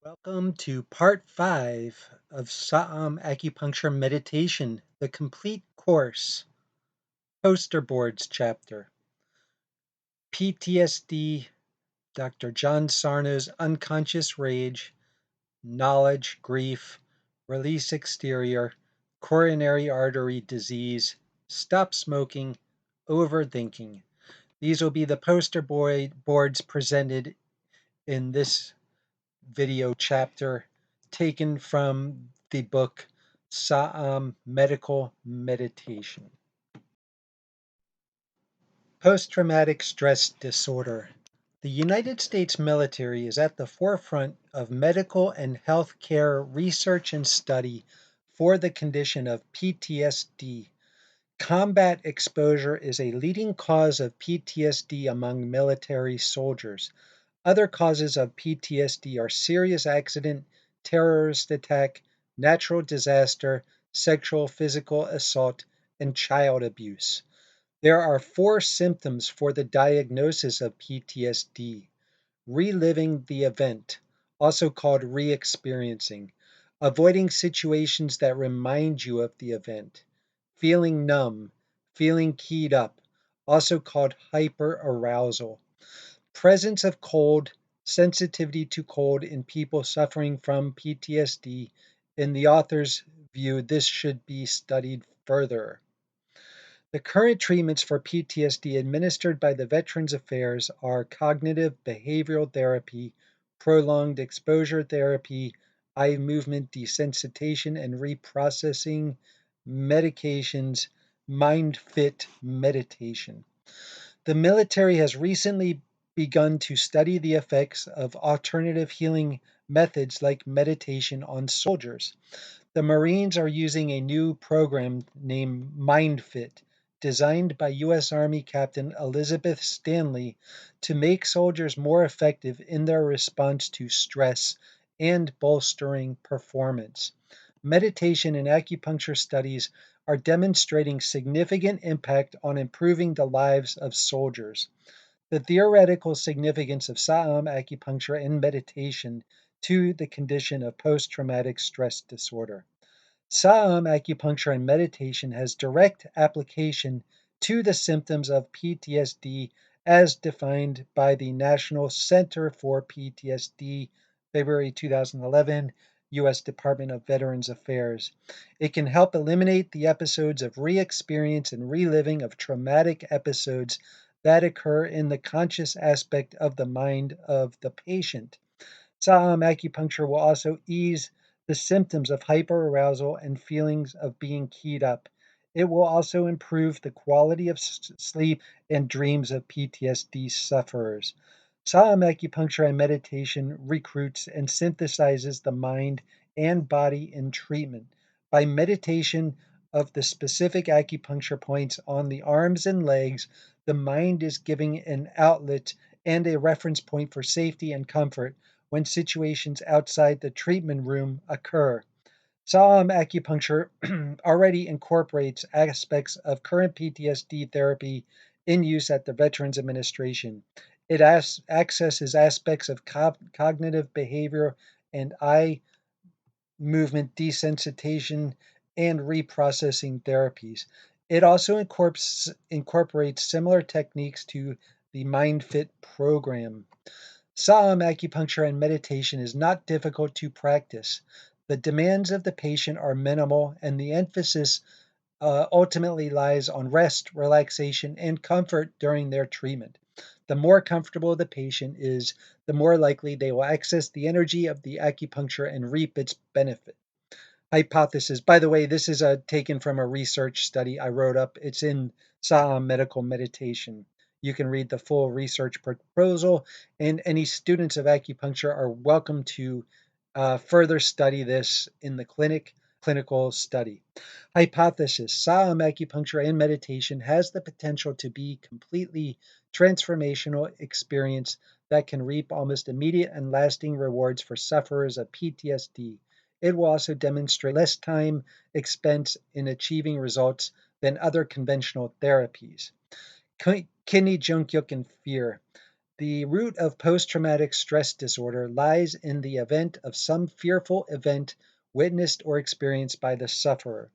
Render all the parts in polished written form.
Welcome to part 5 of Saam Acupuncture Meditation, the complete course, poster boards chapter. PTSD, Dr. John Sarno's unconscious rage, knowledge, grief, release exterior, coronary artery disease, stop smoking, overthinking. These will be the poster boards presented in this video chapter taken from the book Saam Medical Meditation. Post-traumatic stress disorder. The United States military is at the forefront of medical and health care research and study for the condition of PTSD. Combat exposure is a leading cause of PTSD among military soldiers. Other causes of PTSD are serious accident, terrorist attack, natural disaster, sexual physical assault, and child abuse. There are 4 symptoms for the diagnosis of PTSD. Reliving the event, also called re-experiencing, avoiding situations that remind you of the event, feeling numb, feeling keyed up, also called hyperarousal, presence of cold, sensitivity to cold in people suffering from PTSD. In the author's view, this should be studied further. The current treatments for PTSD administered by the Veterans Affairs are cognitive behavioral therapy, prolonged exposure therapy, eye movement desensitization and reprocessing medications, mind-fit meditation. The military has recently begun to study the effects of alternative healing methods like meditation on soldiers. The Marines are using a new program named MindFit, designed by U.S. Army Captain Elizabeth Stanley to make soldiers more effective in their response to stress and bolstering performance. Meditation and acupuncture studies are demonstrating significant impact on improving the lives of soldiers. The theoretical significance of Saam acupuncture and meditation to the condition of post-traumatic stress disorder. Saam acupuncture and meditation has direct application to the symptoms of PTSD as defined by the National Center for PTSD, February 2011, U.S. Department of Veterans Affairs. It can help eliminate the episodes of re-experience and reliving of traumatic episodes that occur in the conscious aspect of the mind of the patient. Saam acupuncture will also ease the symptoms of hyperarousal and feelings of being keyed up. It will also improve the quality of sleep and dreams of PTSD sufferers. Saam acupuncture and meditation recruits and synthesizes the mind and body in treatment. By meditation of the specific acupuncture points on the arms and legs, the mind is giving an outlet and a reference point for safety and comfort when situations outside the treatment room occur. Saam acupuncture already incorporates aspects of current PTSD therapy in use at the Veterans Administration. It accesses aspects of cognitive behavior and eye movement desensitization and reprocessing therapies. It also incorporates similar techniques to the MindFit program. Saam acupuncture and meditation is not difficult to practice. The demands of the patient are minimal, and the emphasis ultimately lies on rest, relaxation, and comfort during their treatment. The more comfortable the patient is, the more likely they will access the energy of the acupuncture and reap its benefit. Hypothesis. By the way, this is taken from a research study I wrote up. It's in Saam Medical Meditation. You can read the full research proposal, and any students of acupuncture are welcome to further study this in the clinical study. Hypothesis. Saam acupuncture and meditation has the potential to be completely transformational experience that can reap almost immediate and lasting rewards for sufferers of PTSD. It will also demonstrate less time expense in achieving results than other conventional therapies. Kidney Jungguk and fear. The root of post-traumatic stress disorder lies in the event of some fearful event witnessed or experienced by the sufferer.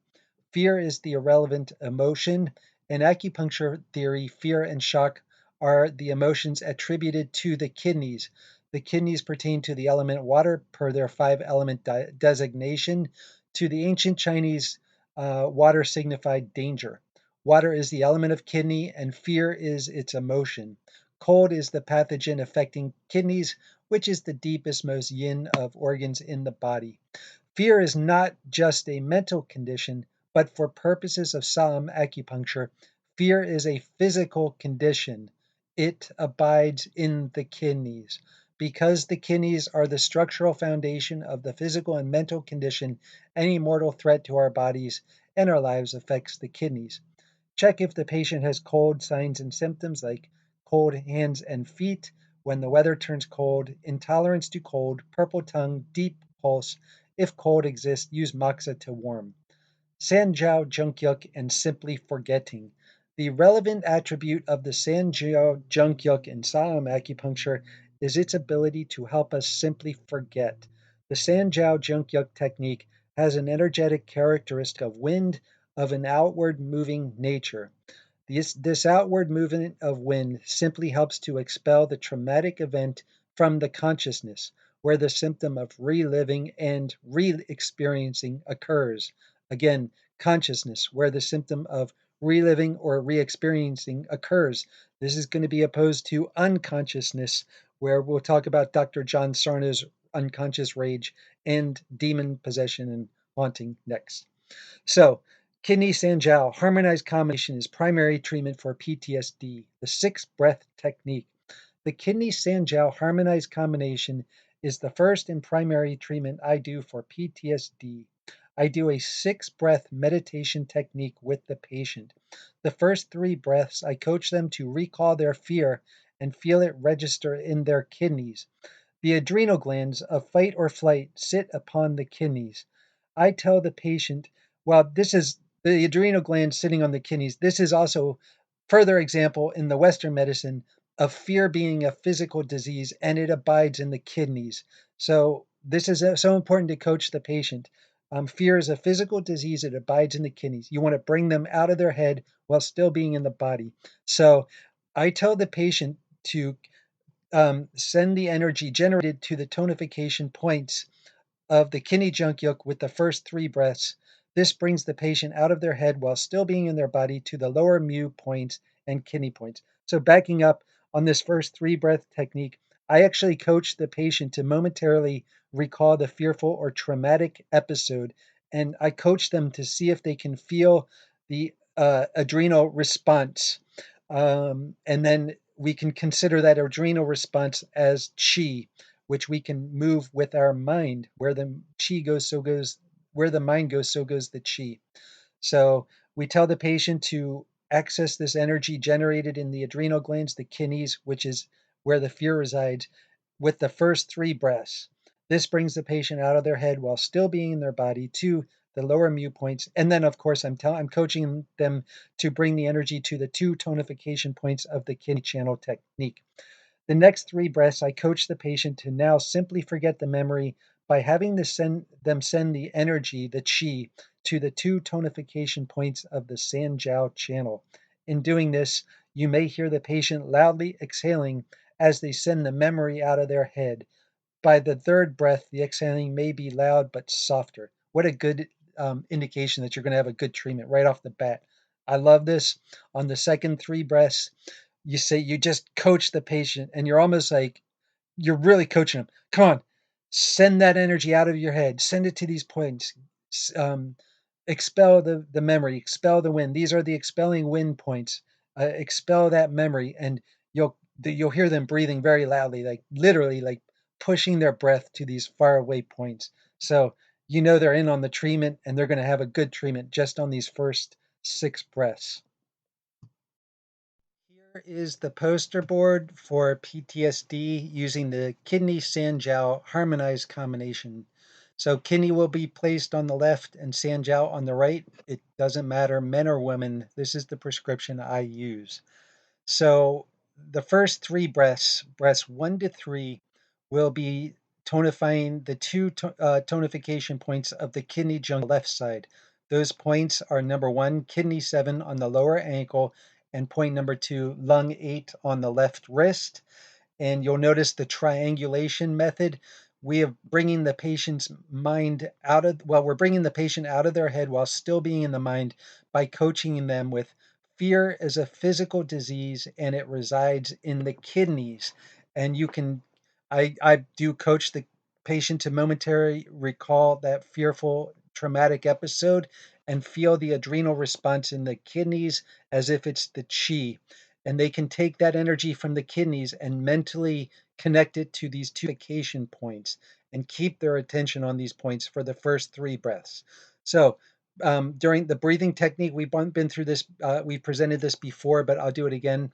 Fear is the irrelevant emotion. In acupuncture theory, fear and shock are the emotions attributed to the kidneys. The kidneys pertain to the element water per their five element designation. To the ancient Chinese, water signified danger. Water is the element of kidney, and fear is its emotion. Cold is the pathogen affecting kidneys, which is the deepest, most yin of organs in the body. Fear is not just a mental condition, but for purposes of Saam Acupuncture, fear is a physical condition. It abides in the kidneys. Because the kidneys are the structural foundation of the physical and mental condition, any mortal threat to our bodies and our lives affects the kidneys. Check if the patient has cold signs and symptoms like cold hands and feet when the weather turns cold, intolerance to cold, purple tongue, deep pulse. If cold exists, use moxa to warm. Sanjiao Jungguk and simply forgetting. The relevant attribute of the Sanjiao Jungguk in Saam acupuncture is its ability to help us simply forget. The Sanjiao Jungguk technique has an energetic characteristic of wind of an outward moving nature. This outward movement of wind simply helps to expel the traumatic event from the consciousness, where the symptom of reliving and re experiencing occurs. Again, consciousness, where the symptom of reliving or re experiencing occurs. This is going to be opposed to unconsciousness, where we'll talk about Dr. John Sarno's unconscious rage and demon possession and haunting next. So, kidney Sanjiao harmonized combination is primary treatment for PTSD, the six breath technique. The kidney Sanjiao harmonized combination is the first and primary treatment I do for PTSD. I do a six breath meditation technique with the patient. The first three breaths, I coach them to recall their fear and feel it register in their kidneys. The adrenal glands of fight or flight sit upon the kidneys. I tell the patient, well, this is the adrenal glands sitting on the kidneys. This is also further example in the Western medicine of fear being a physical disease and it abides in the kidneys. So this is so important to coach the patient. Fear is a physical disease. It abides in the kidneys. You want to bring them out of their head while still being in the body. So I tell the patient to send the energy generated to the tonification points of the kidney junkyuk with the first three breaths. This brings the patient out of their head while still being in their body to the lower mu points and kidney points. So, backing up on this first three breath technique, I actually coach the patient to momentarily recall the fearful or traumatic episode, and I coach them to see if they can feel the adrenal response. And then we can consider that adrenal response as chi, which we can move with our mind. Where the chi goes, so goes, where the mind goes, so goes the chi. So we tell the patient to access this energy generated in the adrenal glands, the kidneys, which is where the fear resides, with the first three breaths. This brings the patient out of their head while still being in their body to the lower mu points. And then, of course, I'm coaching them to bring the energy to the two tonification points of the kidney channel technique. The next three breaths, I coach the patient to now simply forget the memory by having them send the energy, the chi, to the two tonification points of the Sanjiao channel. In doing this, you may hear the patient loudly exhaling as they send the memory out of their head. By the third breath, the exhaling may be loud but softer. What a good indication that you're going to have a good treatment right off the bat. I love this. On the second three breaths, you just coach the patient and you're almost like you're really coaching them. Come on, send that energy out of your head, send it to these points. um, Expel the memory, expel the wind. These are the expelling wind points. Expel that memory, and you'll hear them breathing very loudly, like literally like pushing their breath to these far away points. So you know they're in on the treatment and they're going to have a good treatment just on these first six breaths. Here is the poster board for PTSD using the kidney Sanjiao harmonized combination. So kidney will be placed on the left and Sanjiao on the right. It doesn't matter, men or women. This is the prescription I use. So the first three breaths 1 to 3, will be tonifying the two tonification points of the kidney junction on the left side. Those points are number 1, kidney 7 on the lower ankle, and point number 2, lung 8 on the left wrist. And you'll notice the triangulation method. We are bringing the patient's mind out of, well, we're bringing the patient out of their head while still being in the mind by coaching them with fear is a physical disease and it resides in the kidneys. And you can, I do coach the patient to momentarily recall that fearful traumatic episode and feel the adrenal response in the kidneys as if it's the chi, and they can take that energy from the kidneys and mentally connect it to these two vacation points and keep their attention on these points for the first three breaths. So during the breathing technique, we've been through this, we presented this before, but I'll do it again.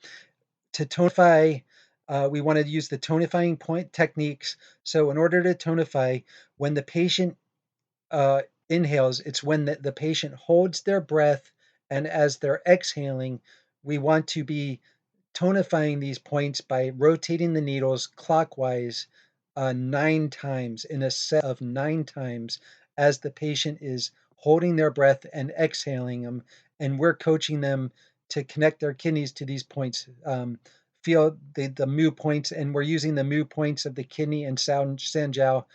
To tonify, we want to use the tonifying point techniques. So in order to tonify, when the patient inhales, it's when the patient holds their breath, and as they're exhaling, we want to be tonifying these points by rotating the needles clockwise 9 times in a set of 9 times as the patient is holding their breath and exhaling them. And we're coaching them to connect their kidneys to these points. Feel the mu points, and we're using the mu points of the kidney and Sanjiao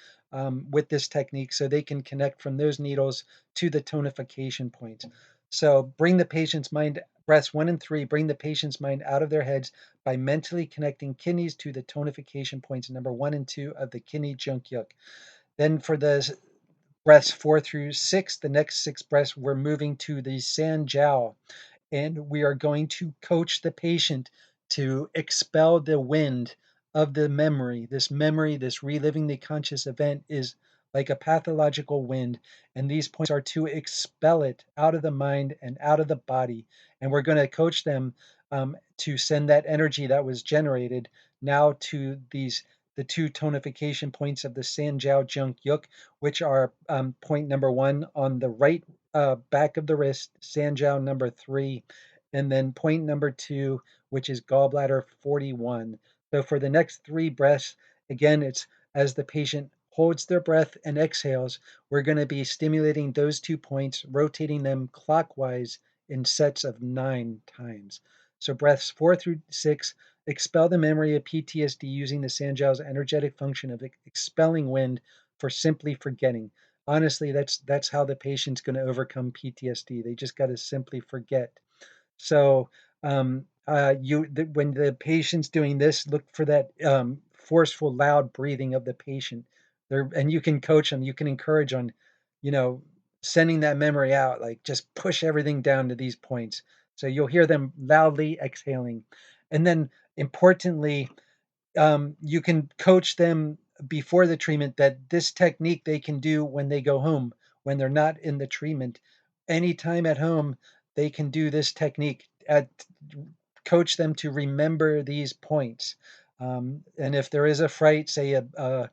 with this technique so they can connect from those needles to the tonification points. So bring the patient's mind, breaths 1 and 3, bring the patient's mind out of their heads by mentally connecting kidneys to the tonification points number 1 and 2 of the kidney Jungguk. Then for the breaths 4 through 6, the next 6 breaths, we're moving to the Sanjiao, and we are going to coach the patient to expel the wind of the memory. This memory, this reliving the conscious event, is like a pathological wind, and these points are to expel it out of the mind and out of the body. And we're going to coach them to send that energy that was generated now to the two tonification points of the Sanjiao Jungguk, which are point number 1 on the right back of the wrist, Sanjiao number 3, and then point number 2, which is gallbladder 41. So for the next 3 breaths, again, it's as the patient holds their breath and exhales, we're going to be stimulating those 2 points, rotating them clockwise in sets of 9 times. So breaths 4 through 6, expel the memory of PTSD using the Sanjiao's energetic function of expelling wind for simply forgetting. Honestly, that's how the patient's going to overcome PTSD. They just got to simply forget. So when the patient's doing this, look for that forceful, loud breathing of the patient. And you can coach them. You can encourage on, you know, sending that memory out. Like just push everything down to these points. So you'll hear them loudly exhaling, and then importantly, you can coach them before the treatment that this technique they can do when they go home, when they're not in the treatment. Anytime at home, they can do this technique. Coach them to remember these points. And if there is a fright, say a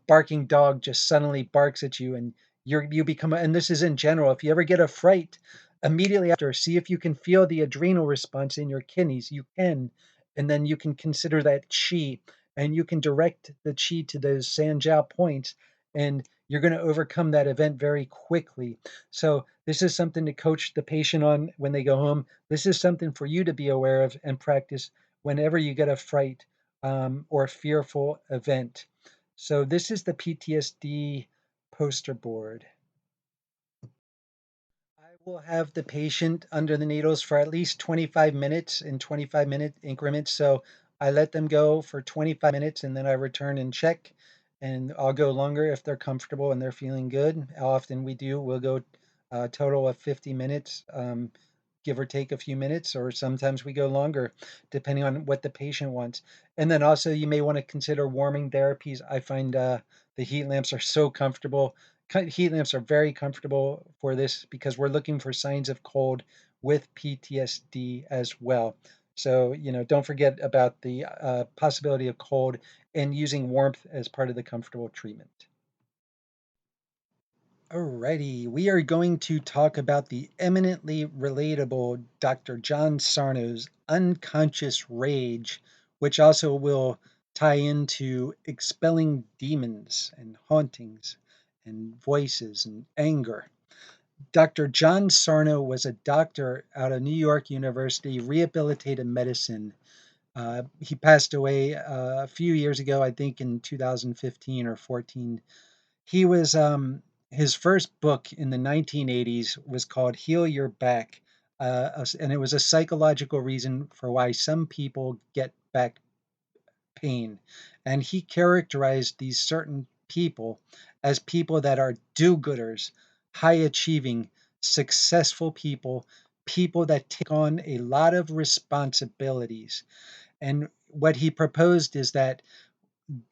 barking dog just suddenly barks at you, and you become, and this is in general, if you ever get a fright, immediately after, see if you can feel the adrenal response in your kidneys. You can, and then you can consider that chi, and you can direct the chi to those Sanjiao points, and you're going to overcome that event very quickly. So this is something to coach the patient on when they go home. This is something for you to be aware of and practice whenever you get a fright or fearful event. So this is the PTSD poster board. I will have the patient under the needles for at least 25 minutes in 25-minute increments. So I let them go for 25 minutes and then I return and check. And I'll go longer if they're comfortable and they're feeling good. How often we do, we'll go a total of 50 minutes, give or take a few minutes, or sometimes we go longer, depending on what the patient wants. And then also, you may want to consider warming therapies. I find the heat lamps are so comfortable. Heat lamps are very comfortable for this because we're looking for signs of cold with PTSD as well. So, don't forget about the possibility of cold and using warmth as part of the comfortable treatment. Alrighty, we are going to talk about the eminently relatable Dr. John Sarno's unconscious rage, which also will tie into expelling demons and hauntings and voices and anger. Dr. John Sarno was a doctor out of New York University, rehabilitative medicine. He passed away a few years ago, I think in 2015 or 14. He was his first book in the 1980s was called Heal Your Back, and it was a psychological reason for why some people get back pain. And he characterized these certain people as people that are do-gooders, high achieving, successful people, people that take on a lot of responsibilities. And what he proposed is that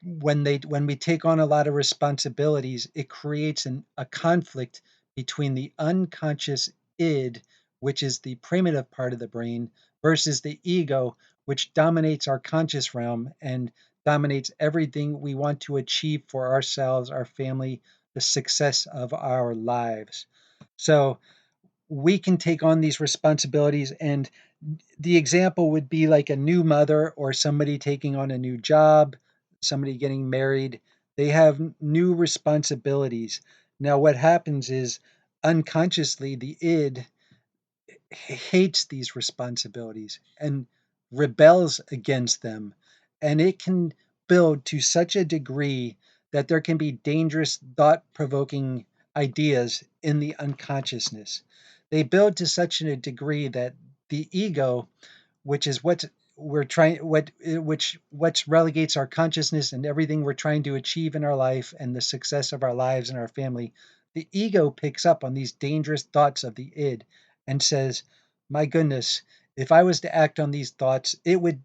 when we take on a lot of responsibilities, it creates a conflict between the unconscious id, which is the primitive part of the brain, versus the ego, which dominates our conscious realm and dominates everything we want to achieve for ourselves, our family, the success of our lives. So we can take on these responsibilities, and the example would be like a new mother or somebody taking on a new job, somebody getting married. They have new responsibilities. Now, what happens is unconsciously the id hates these responsibilities and rebels against them. And it can build to such a degree that there can be dangerous, thought provoking ideas in the unconsciousness. They build to such a degree that the ego, which is what we're trying what relegates our consciousness and everything we're trying to achieve in our life and the success of our lives and our family, the ego picks up on these dangerous thoughts of the id and says, my goodness, if I was to act on these thoughts, it would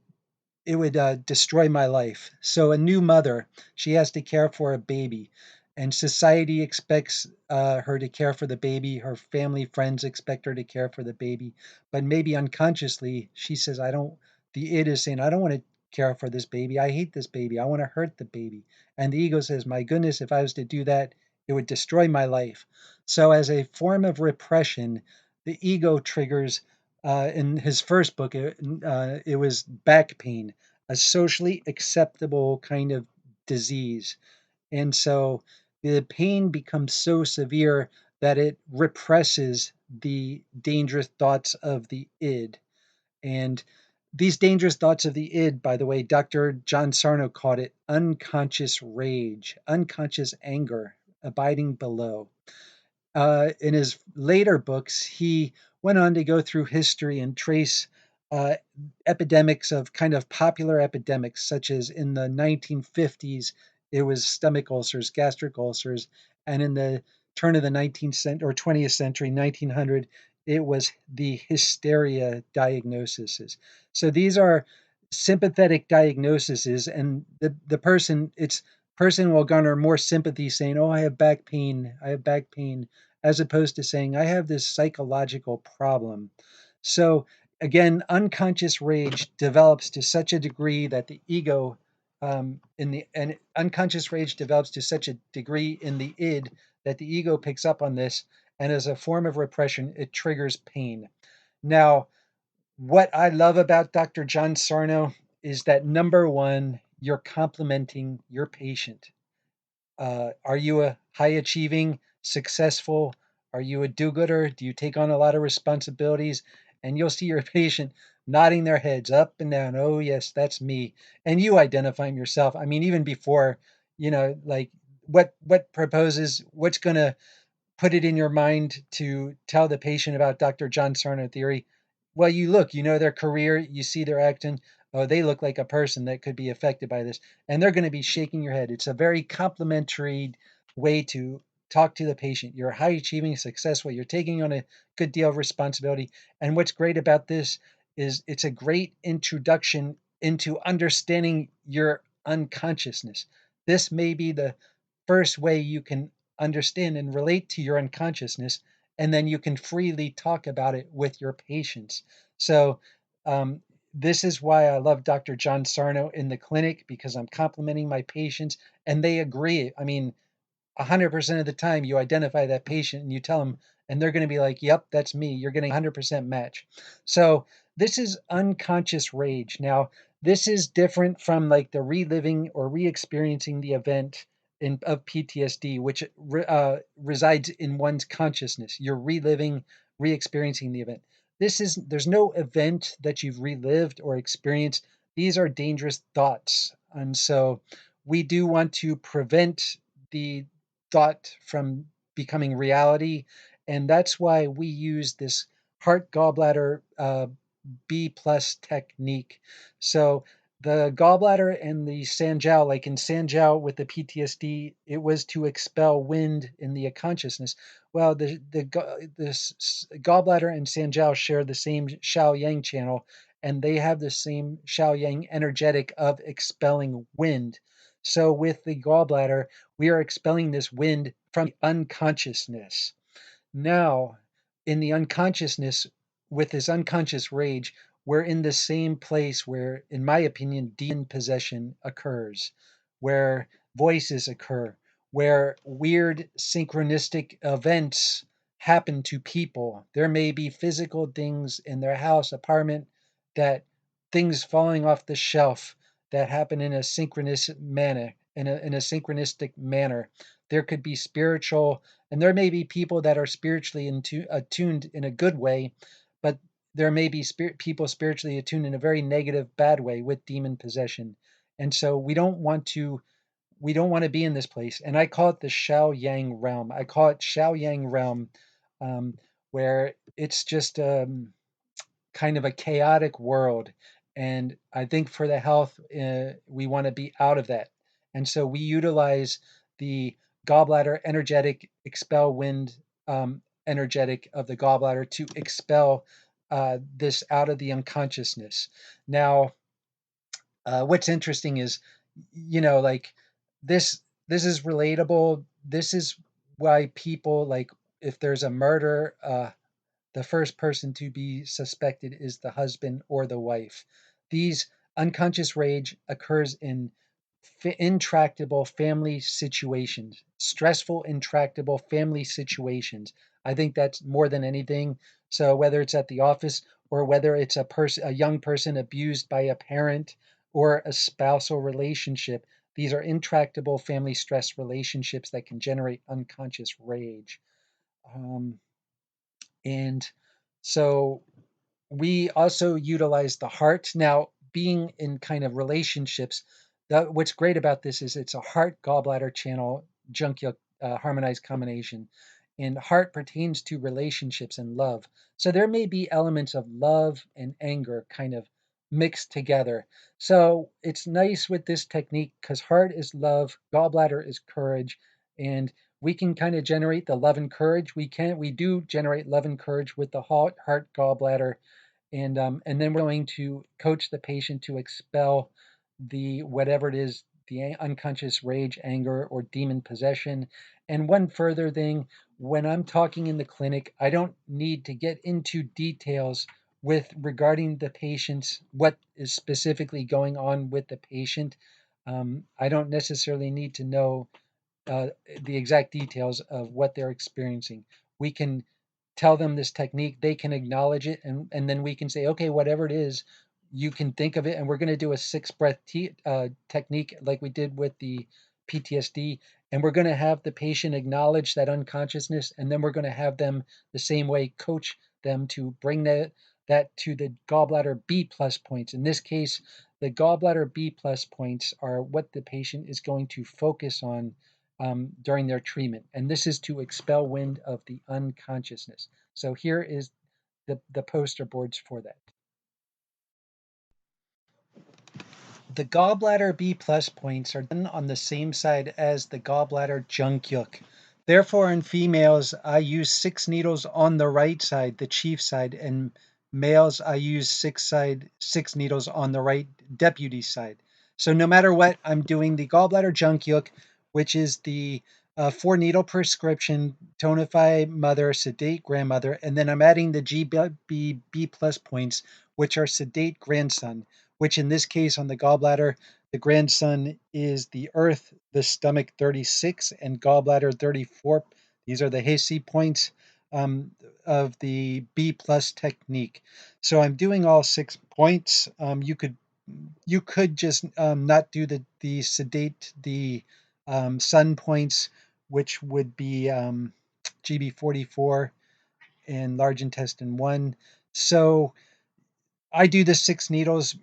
destroy my life. So a new mother, she has to care for a baby, and society expects her to care for the baby. Her family, friends expect her to care for the baby, but maybe unconsciously she says, "I don't." The id is saying, "I don't want to care for this baby. I hate this baby. I want to hurt the baby." And the ego says, "My goodness, if I was to do that, it would destroy my life." So, as a form of repression, the ego triggers. In his first book, it was back pain, a socially acceptable kind of disease. And so the pain becomes so severe that it represses the dangerous thoughts of the id. And these dangerous thoughts of the id, by the way, Dr. John Sarno called it unconscious rage, unconscious anger, abiding below. In his later books, he went on to go through history and trace uh, epidemics of kind of popular epidemics, such as in the 1950s, it was stomach ulcers, gastric ulcers, and in the turn of the 19th century or 20th century, 1900, it was the hysteria diagnoses. So these are sympathetic diagnoses, and the person will garner more sympathy saying, "Oh, I have back pain. I have back pain," as opposed to saying, "I have this psychological problem." So again, unconscious rage develops to such a degree that the ego, and unconscious rage develops to such a degree in the id that the ego picks up on this, and as a form of repression, it triggers pain. Now, what I love about Dr. John Sarno is that number one, you're complimenting your patient. Are you a high achieving, successful? Are you a do gooder? Do you take on a lot of responsibilities? And you'll see your patient nodding their heads up and down. Oh, yes, that's me. And you identifying yourself. I mean, even before, like what proposes, what's going to put it in your mind to tell the patient about Dr. John Sarno theory? Well, you look, you know their career, you see their acting. Oh, they look like a person that could be affected by this. And they're going to be shaking your head. It's a very complimentary way to talk to the patient. You're high achieving, successful. You're taking on a good deal of responsibility. And what's great about this is it's a great introduction into understanding your unconsciousness. This may be the first way you can understand and relate to your unconsciousness, and then you can freely talk about it with your patients. So, um, this is why I love Dr. John Sarno in the clinic, because I'm complimenting my patients and they agree. I mean, 100% of the time you identify that patient and you tell them, and they're going to be like, "Yep, that's me." You're getting 100% match. So this is unconscious rage. Now, This is different from like the reliving or re-experiencing the event of PTSD, which resides in one's consciousness. You're reliving, re-experiencing the event. There's no event that you've relived or experienced. These are dangerous thoughts. And so we do want to prevent the thought from becoming reality. And that's why we use this heart gallbladder B plus technique. So the gallbladder and the Sanjiao, like in Sanjiao with the PTSD, it was to expel wind in the unconsciousness. Well, the gallbladder and Sanjiao share the same Xiao Yang channel, and they have the same Xiao Yang energetic of expelling wind. So with the gallbladder, we are expelling this wind from the unconsciousness. Now, in the unconsciousness, with this unconscious rage, we're in the same place where, in my opinion, demon possession occurs, where voices occur, where weird synchronistic events happen to people. There may be physical things in their house, apartment, that things falling off the shelf that happen in a synchronous manner, in a synchronistic manner. There could be spiritual, and there may be people that are spiritually attuned in a good way, but there may be people spiritually attuned in a very negative, bad way with demon possession. And so we don't want to be in this place. And I call it the Xiao Yang realm. I call it Xiao Yang realm, um, where it's just kind of a chaotic world. And I think for the health, we want to be out of that. And so we utilize the gallbladder energetic expel wind energetic of the gallbladder to expel this out of the unconsciousness. Now, what's interesting is, like this this is relatable. This is why people, like, if there's a murder, the first person to be suspected is the husband or the wife. These unconscious rage occurs in intractable family situations, stressful, intractable family situations. I think that's more than anything. So whether it's at the office or whether it's a young person abused by a parent or a spousal relationship, these are intractable family stress relationships that can generate unconscious rage. Um, and so we also utilize the heart. Now, being in kind of relationships, what's great about this is it's a heart gallbladder channel junkyuk harmonized combination. And heart pertains to relationships and love. So there may be elements of love and anger kind of mixed together. So it's nice with this technique because heart is love, gallbladder is courage, and we can kind of generate the love and courage. We do generate love and courage with the heart gallbladder, and then we're going to coach the patient to expel the whatever it is, the unconscious rage, anger, or demon possession. And one further thing, when I'm talking in the clinic, I don't need to get into details with regarding the patient's what is specifically going on with the patient. I don't necessarily need to know uh, the exact details of what they're experiencing. We can tell them this technique, they can acknowledge it, and then we can say, okay, whatever it is, you can think of it, and we're going to do a 6 breath technique like we did with the PTSD, and we're going to have the patient acknowledge that unconsciousness, and then we're going to have them the same way coach them to bring that to the gallbladder B plus points. In this case, the gallbladder B plus points are what the patient is going to focus on during their treatment. And this is to expel wind of the unconsciousness. So here is the poster boards for that. The gallbladder B plus points are done on the same side as the gallbladder Jungguk. Therefore, in females, I use 6 needles on the right side, the chief side, and males, I use 6 needles on the right deputy side. So no matter what, I'm doing the gallbladder Jungguk, which is the 4 needle prescription, tonify mother, sedate grandmother, and then I'm adding the GB plus points, which are sedate grandson, which in this case on the gallbladder, the grandson is the earth, the stomach 36, and gallbladder 34. These are the Hesi points of the B plus technique. So I'm doing all 6 points. You could you could just not do the sedate, the sun points, which would be GB44 in large intestine 1. So I do the 6 needles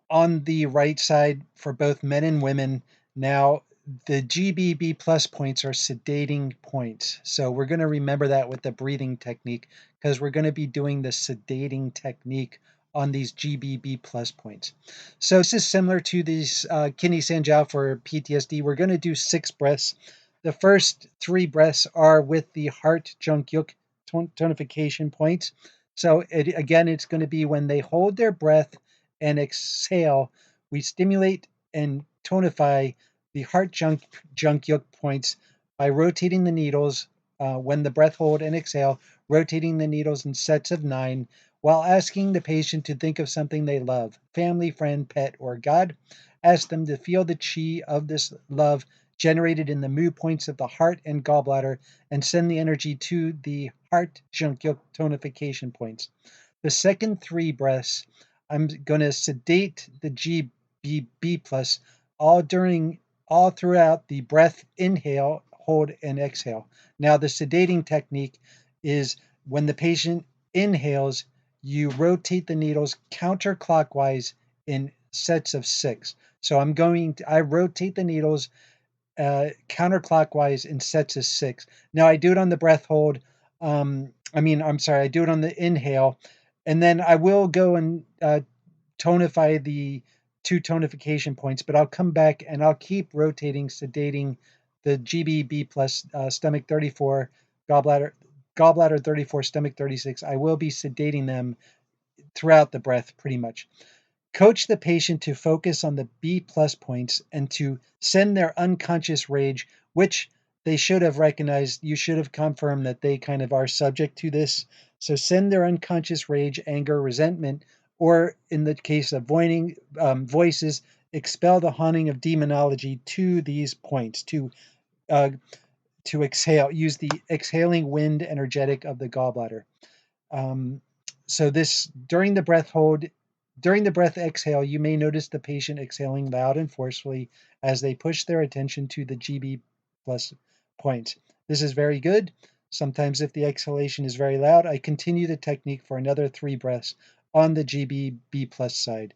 on the right side for both men and women. Now, the GBB plus points are sedating points. So we're going to remember that with the breathing technique because we're going to be doing the sedating technique on these GBB plus points. So this is similar to these kidney sanjiao for PTSD. We're going to do 6 breaths. The first 3 breaths are with the heart Jungguk tonification points. So again, it's going to be when they hold their breath and exhale, we stimulate and tonify the heart Jungguk points by rotating the needles when the breath hold and exhale, rotating the needles in sets of 9, while asking the patient to think of something they love, family, friend, pet, or God. Ask them to feel the chi of this love generated in the mu points of the heart and gallbladder and send the energy to the heart Jungguk tonification points. The second 3 breaths, I'm going to sedate the GBB plus all throughout the breath, inhale, hold, and exhale. Now, the sedating technique is when the patient inhales, you rotate the needles counterclockwise in sets of 6. So I rotate the needles counterclockwise in sets of 6. Now I do it on the breath hold. I do it on the inhale, and then I will go and tonify the 2 tonification points, but I'll come back and I'll keep rotating, sedating the GBB plus stomach 34, gallbladder 34, stomach 36. I will be sedating them throughout the breath pretty much. Coach the patient to focus on the B plus points and to send their unconscious rage, which they should have recognized. You should have confirmed that they kind of are subject to this. So send their unconscious rage, anger, resentment, or in the case of voices, expel the haunting of demonology to these points uh, to exhale. Use the exhaling wind energetic of the gallbladder. Um, so this during the breath exhale, you may notice the patient exhaling loud and forcefully as they push their attention to the GB plus point. This is very good. Sometimes if the exhalation is very loud, I continue the technique for another 3 breaths on the GBB plus side.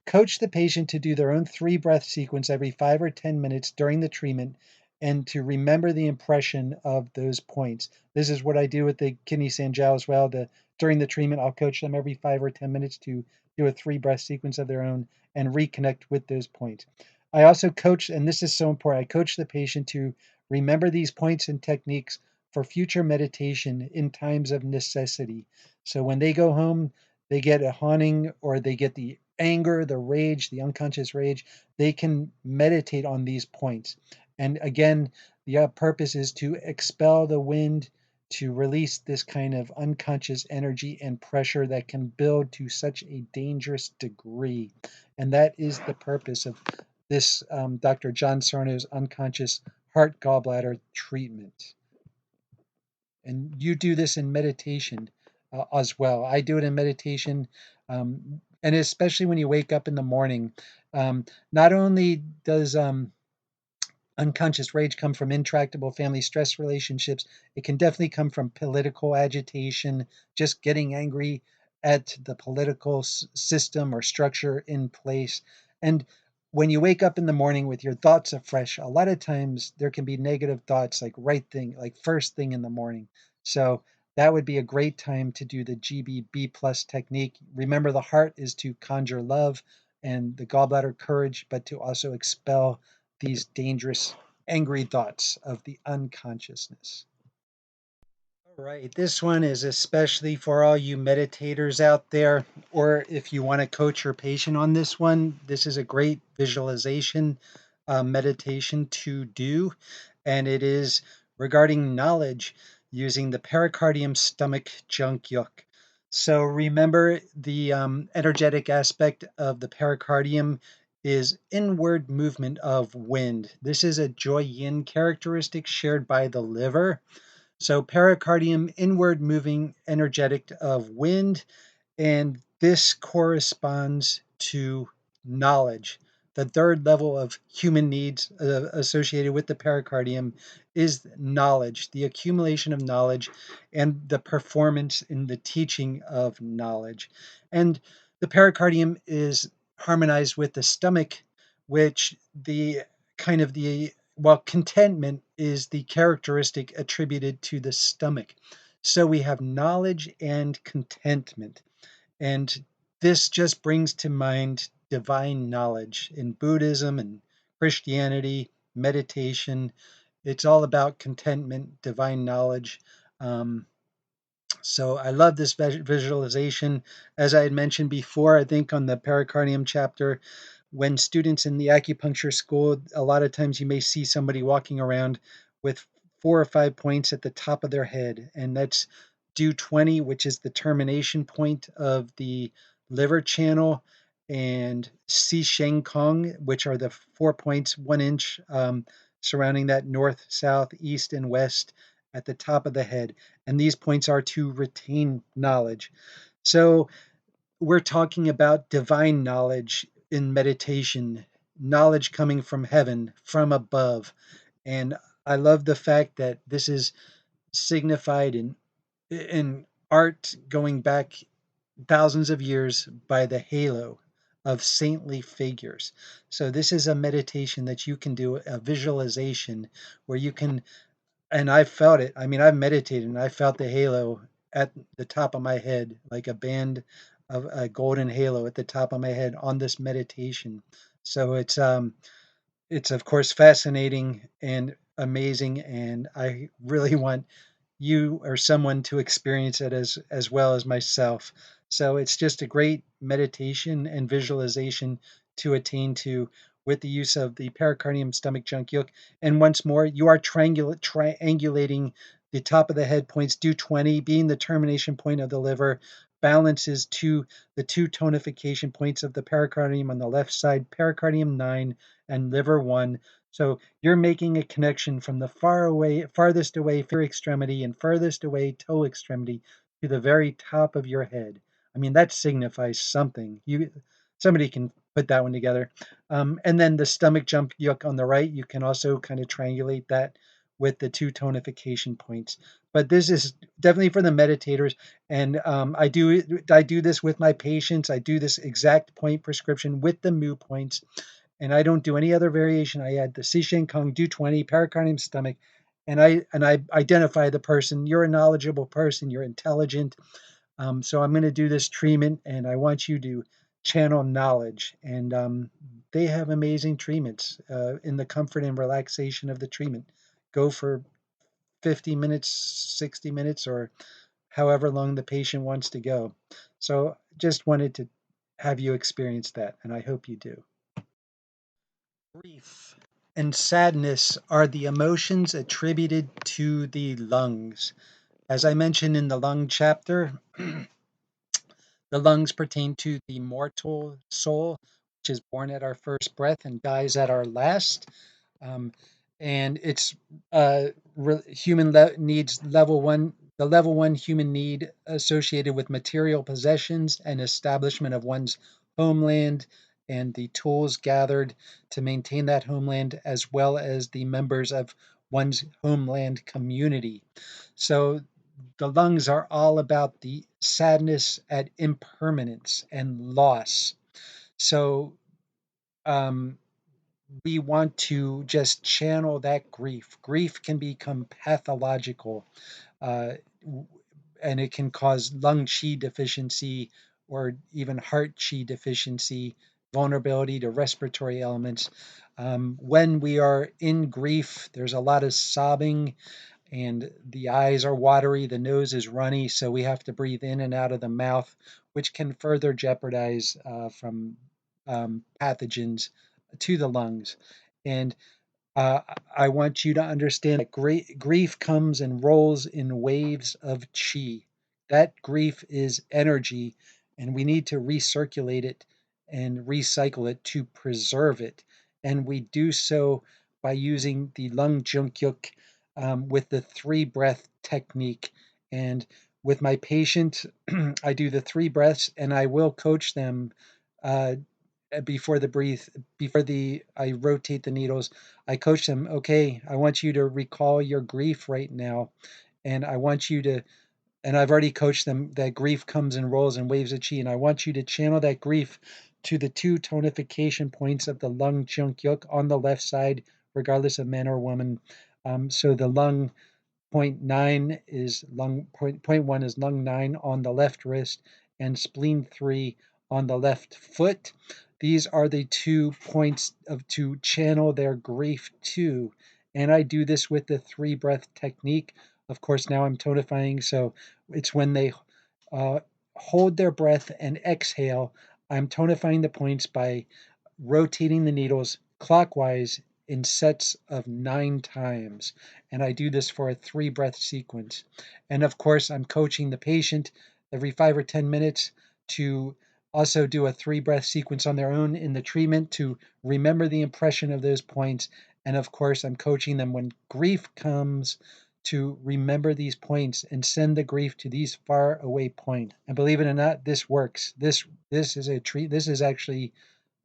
Coach the patient to do their own 3 breath sequence every 5 or 10 minutes during the treatment and to remember the impression of those points. This is what I do with the kidney sanjiao as well. During the treatment, I'll coach them every 5 or 10 minutes to do a 3 breath sequence of their own and reconnect with those points. I also coach, and this is so important, I coach the patient to remember these points and techniques for future meditation in times of necessity. So when they go home, they get a haunting or they get the anger, the rage, the unconscious rage, they can meditate on these points. And again, the purpose is to expel the wind, to release this kind of unconscious energy and pressure that can build to such a dangerous degree. And that is the purpose of this Dr. John Sarno's unconscious heart gallbladder treatment. And you do this in meditation as well. I do it in meditation, and especially when you wake up in the morning. Not only does unconscious rage come from intractable family stress relationships. It can definitely come from political agitation, just getting angry at the political system or structure in place. And when you wake up in the morning with your thoughts afresh, a lot of times there can be negative thoughts like first thing in the morning. So that would be a great time to do the GBB plus technique. Remember, the heart is to conjure love and the gallbladder courage, but to also expel these dangerous, angry thoughts of the unconsciousness. All right, this one is especially for all you meditators out there, or if you want to coach your patient on this one, this is a great visualization meditation to do, and it is regarding knowledge using the pericardium stomach Jungguk. So remember the energetic aspect of the pericardium is inward movement of wind. This is a joy yin characteristic shared by the liver. So pericardium, inward moving energetic of wind, and this corresponds to knowledge. The third level of human needs associated with the pericardium is knowledge, the accumulation of knowledge, and the performance in the teaching of knowledge. And the pericardium is harmonized with the stomach, which the kind of the well, contentment is the characteristic attributed to the stomach. So we have knowledge and contentment. And this just brings to mind divine knowledge in Buddhism and Christianity, meditation. It's all about contentment, divine knowledge. Um, so I love this visualization. As I had mentioned before, I think on the pericardium chapter, when students in the acupuncture school, a lot of times you may see somebody walking around with 4 or 5 points at the top of their head, and that's due 20, which is the termination point of the liver channel, and Si Sheng Kong, which are the 4 points, 1 inch surrounding that north, south, east, and west at the top of the head. And these points are to retain knowledge. So we're talking about divine knowledge in meditation, knowledge coming from heaven, from above. And I love the fact that this is signified in art going back thousands of years by the halo of saintly figures. So this is a meditation that you can do, a visualization where you can, and I felt it. I mean, I've meditated and I felt the halo at the top of my head, like a band of a golden halo at the top of my head on this meditation. So it's of course fascinating and amazing, and I really want you or someone to experience it as well as myself. So it's just a great meditation and visualization to attain to with the use of the pericardium stomach junkyuk. And once more, you are triangulating the top of the head points, due 20 being the termination point of the liver, balances to the two tonification points of the pericardium on the left side, pericardium 9 and liver 1. So you're making a connection from the farthest away fifth extremity and furthest away toe extremity to the very top of your head. I mean, that signifies something. Somebody can put that one together. And then the stomach jump yuk on the right, you can also kind of triangulate that with the two tonification points. But this is definitely for the meditators, and I do this with my patients. I do this exact point prescription with the mu points, and I don't do any other variation. I add the Sishen Kong, do 20, pericardium stomach, and I identify the person. You're a knowledgeable person. You're intelligent. So I'm going to do this treatment, and I want you to channel knowledge. And they have amazing treatments in the comfort and relaxation of the treatment. Go for 50 minutes, 60 minutes, or however long the patient wants to go. So just wanted to have you experience that, and I hope you do. Grief and sadness are the emotions attributed to the lungs. As I mentioned in the lung chapter, the lungs pertain to the mortal soul, which is born at our first breath and dies at our last. Um, and it's needs level one, the level one human need associated with material possessions and establishment of one's homeland and the tools gathered to maintain that homeland, as well as the members of one's homeland community. So the lungs are all about the sadness at impermanence and loss. So um, we want to just channel that grief. Grief can become pathological, uh, and it can cause lung qi deficiency or even heart qi deficiency, vulnerability to respiratory elements. When we are in grief, there's a lot of sobbing, and the eyes are watery, the nose is runny, so we have to breathe in and out of the mouth, which can further jeopardize from pathogens to the lungs. And uh, I want you to understand that grief comes and rolls in waves of chi. That grief is energy, and we need to recirculate it and recycle it to preserve it. And we do so by using the lung junkyuk with the 3 breath technique. And with my patient, I do the 3 breaths, and I will coach them uh, I rotate the needles, I coach them. Okay, I want you to recall your grief right now, and I want you to and I've already coached them that grief comes and rolls in waves of chi, and I want you to channel that grief to the two tonification points of the lung Jungguk on the left side, regardless of man or woman. So the lung point 9 is point 1 is lung 9 on the left wrist, and spleen 3 on the left foot. These are the 2 points to channel their grief to. And I do this with the 3 breath technique. Of course, now I'm tonifying, so it's when they uh, hold their breath and exhale. I'm tonifying the points by rotating the needles clockwise in sets of 9 times. And I do this for a 3 breath sequence. And of course, I'm coaching the patient every 5 or 10 minutes to also do a 3 breath sequence on their own in the treatment to remember the impression of those points. And of course, I'm coaching them when grief comes to remember these points and send the grief to these far away points. And believe it or not, this works. This is actually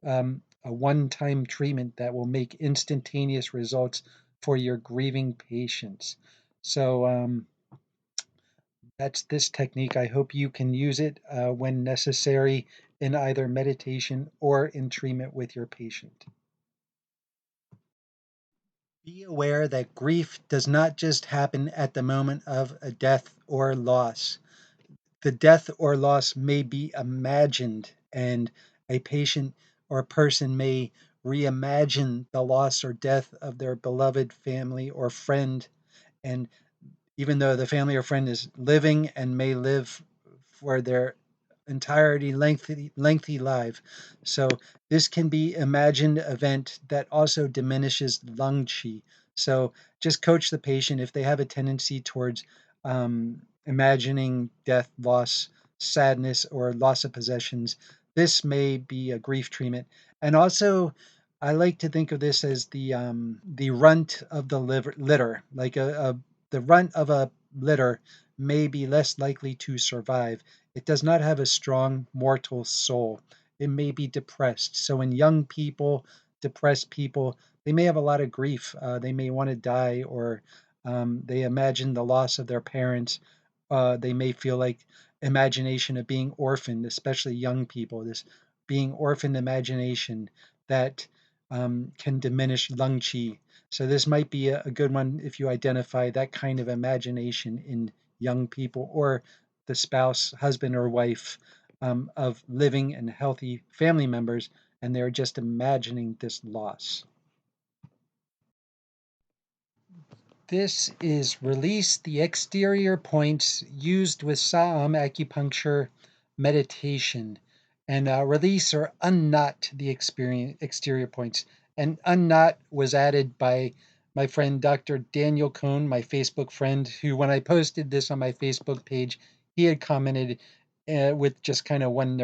a one-time treatment that will make instantaneous results for your grieving patients. So that's this technique. I hope you can use it when necessary in either meditation or in treatment with your patient. Be aware that grief does not just happen at the moment of a death or loss. The death or loss may be imagined, and a patient or person may reimagine the loss or death of their beloved family or friend. And even though the family or friend is living and may live for their entirety lengthy life. So this can be imagined event that also diminishes lung qi. So just coach the patient if they have a tendency towards imagining death, loss, sadness, or loss of possessions. This may be a grief treatment. And also, I like to think of this as the runt of the litter, like the runt of a litter may be less likely to survive. It does not have a strong mortal soul. It may be depressed. So in young people, depressed people, they may have a lot of grief. They may want to die, or they imagine the loss of their parents. They may feel like imagination of being orphaned, especially young people. This being orphaned imagination that can diminish lung qi. So this might be a good one if you identify that kind of imagination in young people or the spouse, husband or wife of living and healthy family members, and they're just imagining this loss. This is release the exterior points used with Saam Acupuncture meditation, and release or unknot the exterior points. And unknot was added by my friend Dr. Daniel Cohn, my Facebook friend, who, when I posted this on my Facebook page, he had commented with just kind of one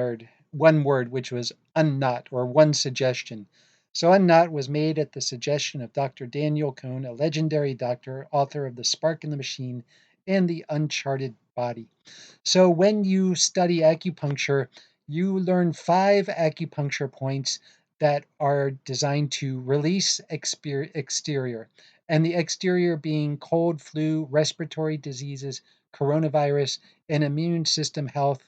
word, which was unknot, or one suggestion. So Unknot was made at the suggestion of Dr. Daniel Cohn, a legendary doctor, author of The Spark in the Machine and The Uncharted Body. So when you study acupuncture, you learn 5 acupuncture points that are designed to release exterior, and the exterior being cold, flu, respiratory diseases, coronavirus, and immune system health.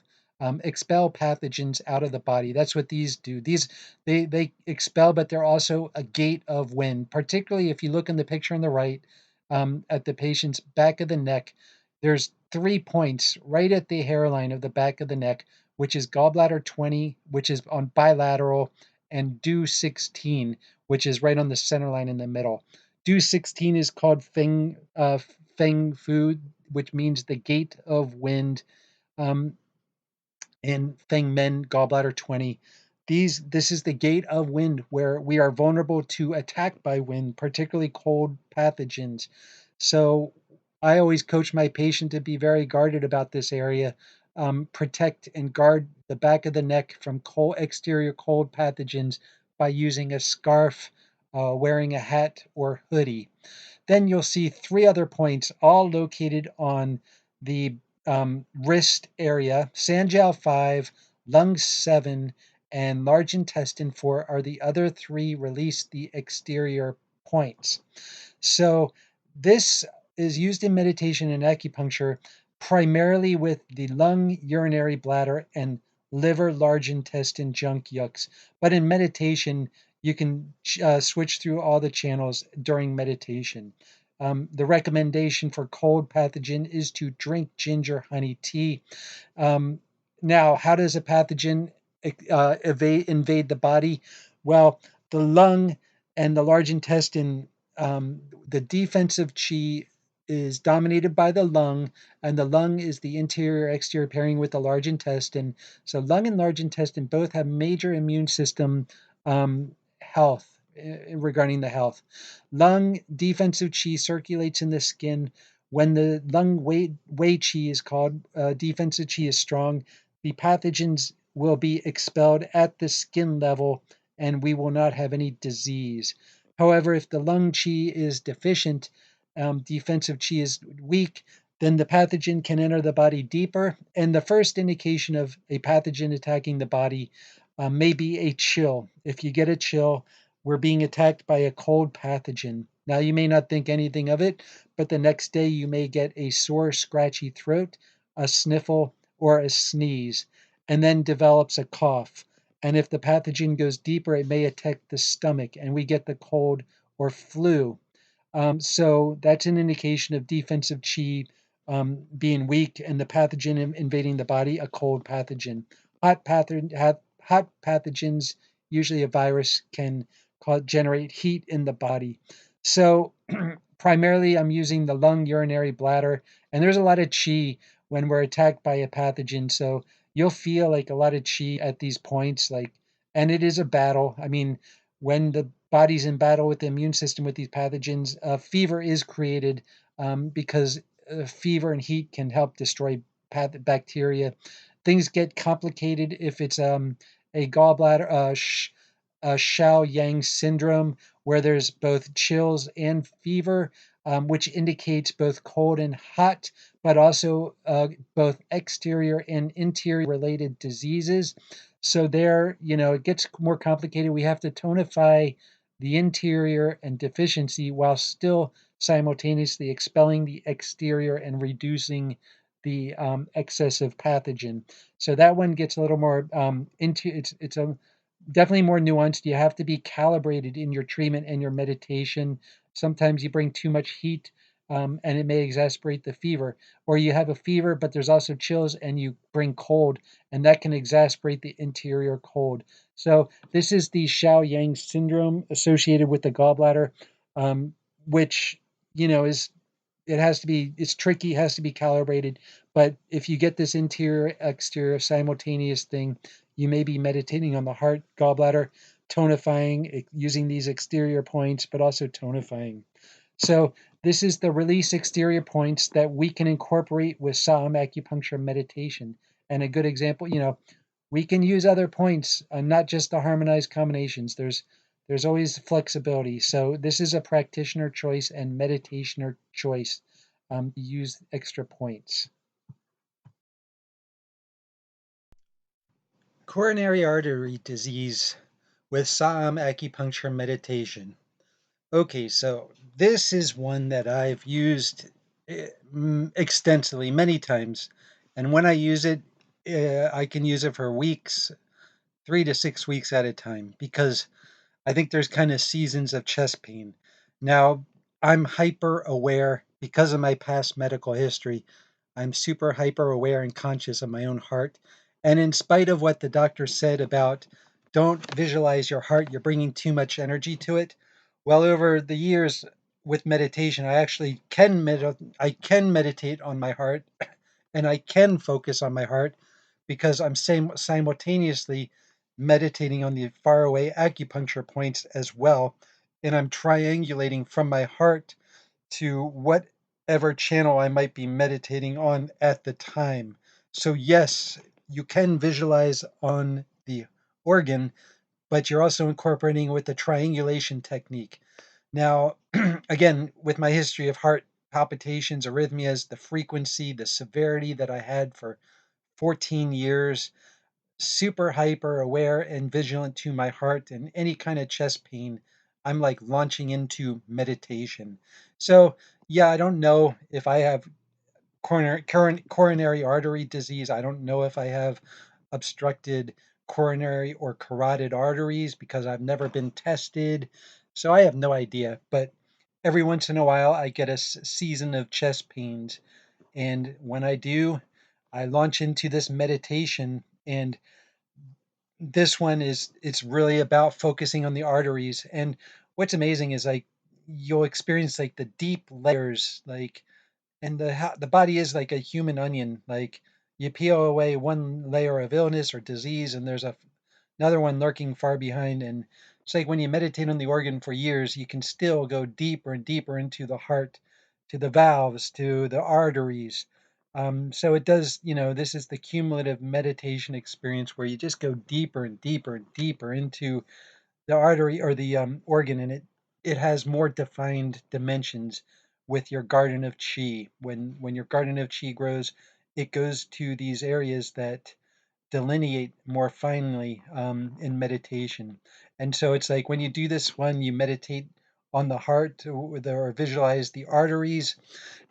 Expel pathogens out of the body. That's what these do. They expel, but they're also a gate of wind. Particularly if you look in the picture on the right, at the patient's back of the neck, there's 3 points right at the hairline of the back of the neck, which is gallbladder 20, which is on bilateral, and due 16, which is right on the center line in the middle. Due 16 is called Feng Fu, which means the gate of wind. Um, and Feng Men, gallbladder 20. This is the gate of wind where we are vulnerable to attack by wind, particularly cold pathogens. So I always coach my patient to be very guarded about this area. Protect and guard the back of the neck from exterior cold pathogens by using a scarf, wearing a hat or hoodie. Then you'll see 3 other points, all located on the wrist area: Sanjiao 5, lung 7, and large intestine 4 are the other three release the exterior points. So this is used in meditation and acupuncture primarily with the lung, urinary bladder, and liver, large intestine, Jungguks. But in meditation, you can switch through all the channels during meditation. The recommendation for cold pathogen is to drink ginger honey tea. Um, Now, how does a pathogen invade the body? Well, the lung and the large intestine, the defensive chi is dominated by the lung, and the lung is the interior exterior pairing with the large intestine. So, lung and large intestine both have major immune system health regarding the health. Lung defensive chi circulates in the skin. When the lung wei chi is called, defensive chi is strong, the pathogens will be expelled at the skin level and we will not have any disease. However, if the lung chi is deficient, defensive chi is weak, then the pathogen can enter the body deeper. And the first indication of a pathogen attacking the body may be a chill. If you get a chill, we're being attacked by a cold pathogen. Now, you may not think anything of it, but the next day you may get a sore, scratchy throat, a sniffle, or a sneeze, and then develops a cough. And if the pathogen goes deeper, it may attack the stomach, and we get the cold or flu. So that's an indication of defensive chi being weak and the pathogen invading the body, a cold pathogen. Hot pathogens, usually a virus, can generate heat in the body. So primarily, I'm using the lung, urinary bladder, and there's a lot of chi when we're attacked by a pathogen. So you'll feel like a lot of chi at these points, and it is a battle. I mean, when the body's in battle with the immune system with these pathogens, fever is created because fever and heat can help destroy bacteria. Things get complicated if it's a gallbladder, a Xiao Yang syndrome, where there's both chills and fever, which indicates both cold and hot, but also both exterior and interior related diseases. So there, it gets more complicated. We have to tonify the interior and deficiency while still simultaneously expelling the exterior and reducing the excessive pathogen. So that one gets a little more into it's a definitely more nuanced. You have to be calibrated in your treatment and your meditation. Sometimes you bring too much heat and it may exacerbate the fever, or you have a fever, but there's also chills and you bring cold, and that can exacerbate the interior cold. So, this is the Xiao Yang syndrome associated with the gallbladder, which, is it's tricky, has to be calibrated. But if you get this interior, exterior simultaneous thing, you may be meditating on the heart, gallbladder, tonifying, using these exterior points, but also tonifying. So this is the release exterior points that we can incorporate with Saam Acupuncture meditation. And a good example, we can use other points, not just the harmonized combinations. There's always flexibility. So this is a practitioner choice and meditationer choice to use extra points. Coronary artery disease with Saam Acupuncture meditation. Okay, so this is one that I've used extensively many times. And when I use it, I can use it for weeks, 3 to 6 weeks at a time, because I think there's kind of seasons of chest pain. Now, I'm hyper aware because of my past medical history. I'm super hyper aware and conscious of my own heart. And in spite of what the doctor said about don't visualize your heart, you're bringing too much energy to it. Well, over the years with meditation, I actually I can meditate on my heart and I can focus on my heart because I'm simultaneously meditating on the faraway acupuncture points as well. And I'm triangulating from my heart to whatever channel I might be meditating on at the time. So, yes, you can visualize on the organ, but you're also incorporating with the triangulation technique. Now, again, with my history of heart palpitations, arrhythmias, the frequency, the severity that I had for 14 years, super hyper aware and vigilant to my heart, and any kind of chest pain, I'm like launching into meditation. So, yeah, I don't know if I have coronary artery disease. I don't know if I have obstructed coronary or carotid arteries because I've never been tested. So I have no idea. But every once in a while, I get a season of chest pains. And when I do, I launch into this meditation. And this one is, it's really about focusing on the arteries. And what's amazing is like you'll experience like the deep layers, like, and the body is like a human onion. Like you peel away one layer of illness or disease, and there's another one lurking far behind. And it's like when you meditate on the organ for years, you can still go deeper and deeper into the heart, to the valves, to the arteries. So it does, this is the cumulative meditation experience where you just go deeper and deeper and deeper into the artery or the organ, and it has more defined dimensions with your garden of chi. When your garden of chi grows, it goes to these areas that delineate more finely in meditation. And so it's like when you do this one, you meditate on the heart or visualize the arteries.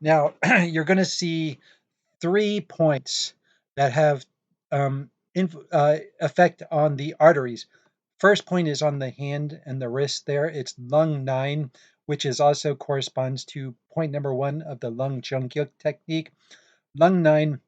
Now you're going to see 3 points that have effect on the arteries. First point is on the hand and the wrist there. It's lung 9, which is also corresponds to point number 1 of the lung Jungguk technique. Lung 9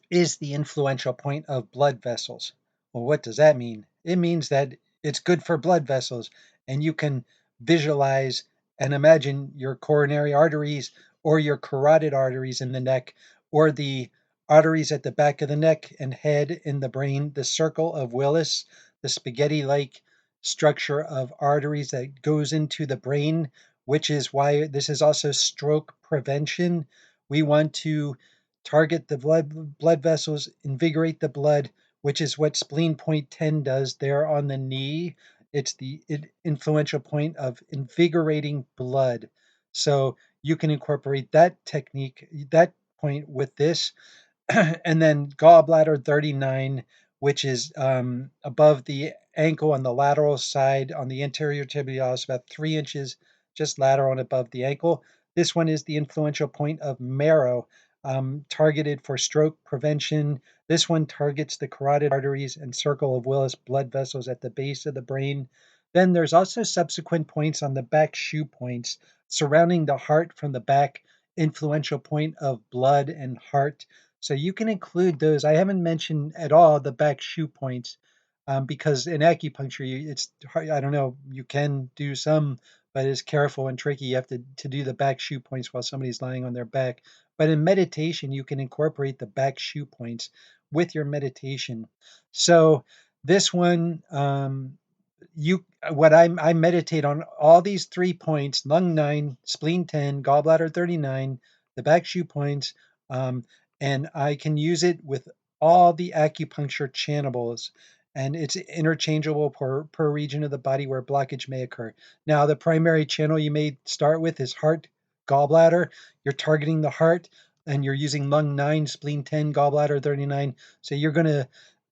is the influential point of blood vessels. Well, what does that mean? It means that it's good for blood vessels, and you can visualize and imagine your coronary arteries or your carotid arteries in the neck, or the arteries at the back of the neck and head in the brain, the circle of Willis, the spaghetti like structure of arteries that goes into the brain, which is why this is also stroke prevention. We want to target the blood vessels, invigorate the blood, which is what spleen point 10 does there on the knee. It's the influential point of invigorating blood. So you can incorporate that technique, that point with this. And then gallbladder 39, which is above the ankle on the lateral side on the anterior tibialis, about 3 inches just lateral and above the ankle. This one is the influential point of marrow, targeted for stroke prevention. This one targets the carotid arteries and circle of Willis blood vessels at the base of the brain. Then there's also subsequent points on the back shoe points surrounding the heart from the back, influential point of blood and heart. So you can include those. I haven't mentioned at all the back shoe points because in acupuncture, it's hard. I don't know. You can do some, but it's careful and tricky. You have to do the back shoe points while somebody's lying on their back. But in meditation, you can incorporate the back shoe points with your meditation. So this one, you what I meditate on all these 3 points: lung 9, spleen 10, gallbladder 39, the back shoe points, and I can use it with all the acupuncture channels, and it's interchangeable per region of the body where blockage may occur. Now, the primary channel you may start with is heart, gallbladder. You're targeting the heart, and you're using lung 9, spleen 10, gallbladder 39. So you're going to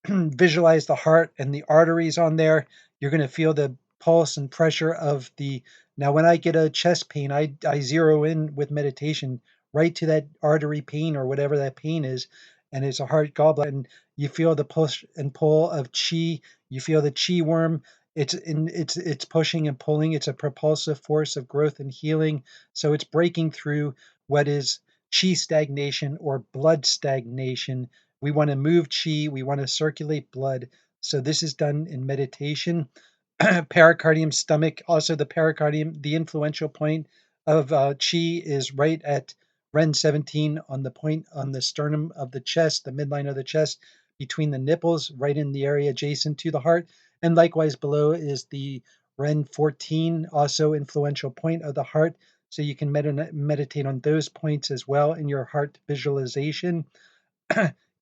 visualize the heart and the arteries on there. You're going to feel the pulse and pressure of the. Now, when I get a chest pain, I zero in with meditation right to that artery pain or whatever that pain is, and it's a heart gallbladder, and you feel the push and pull of chi. You feel the chi worm. It's pushing and pulling. It's a propulsive force of growth and healing. So it's breaking through what is chi stagnation or blood stagnation. We want to move chi, we want to circulate blood. So this is done in meditation. Pericardium, stomach, also the pericardium, the influential point of chi is right at Ren 17 on the point on the sternum of the chest, the midline of the chest, between the nipples, right in the area adjacent to the heart. And likewise below is the Ren 14, also influential point of the heart. So you can meditate on those points as well in your heart visualization.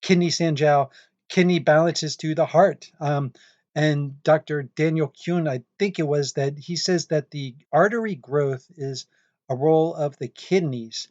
Kidney Sanjiao, kidney balances to the heart. And Dr. Daniel Kuhn, I think it was, that he says that the artery growth is a role of the kidneys.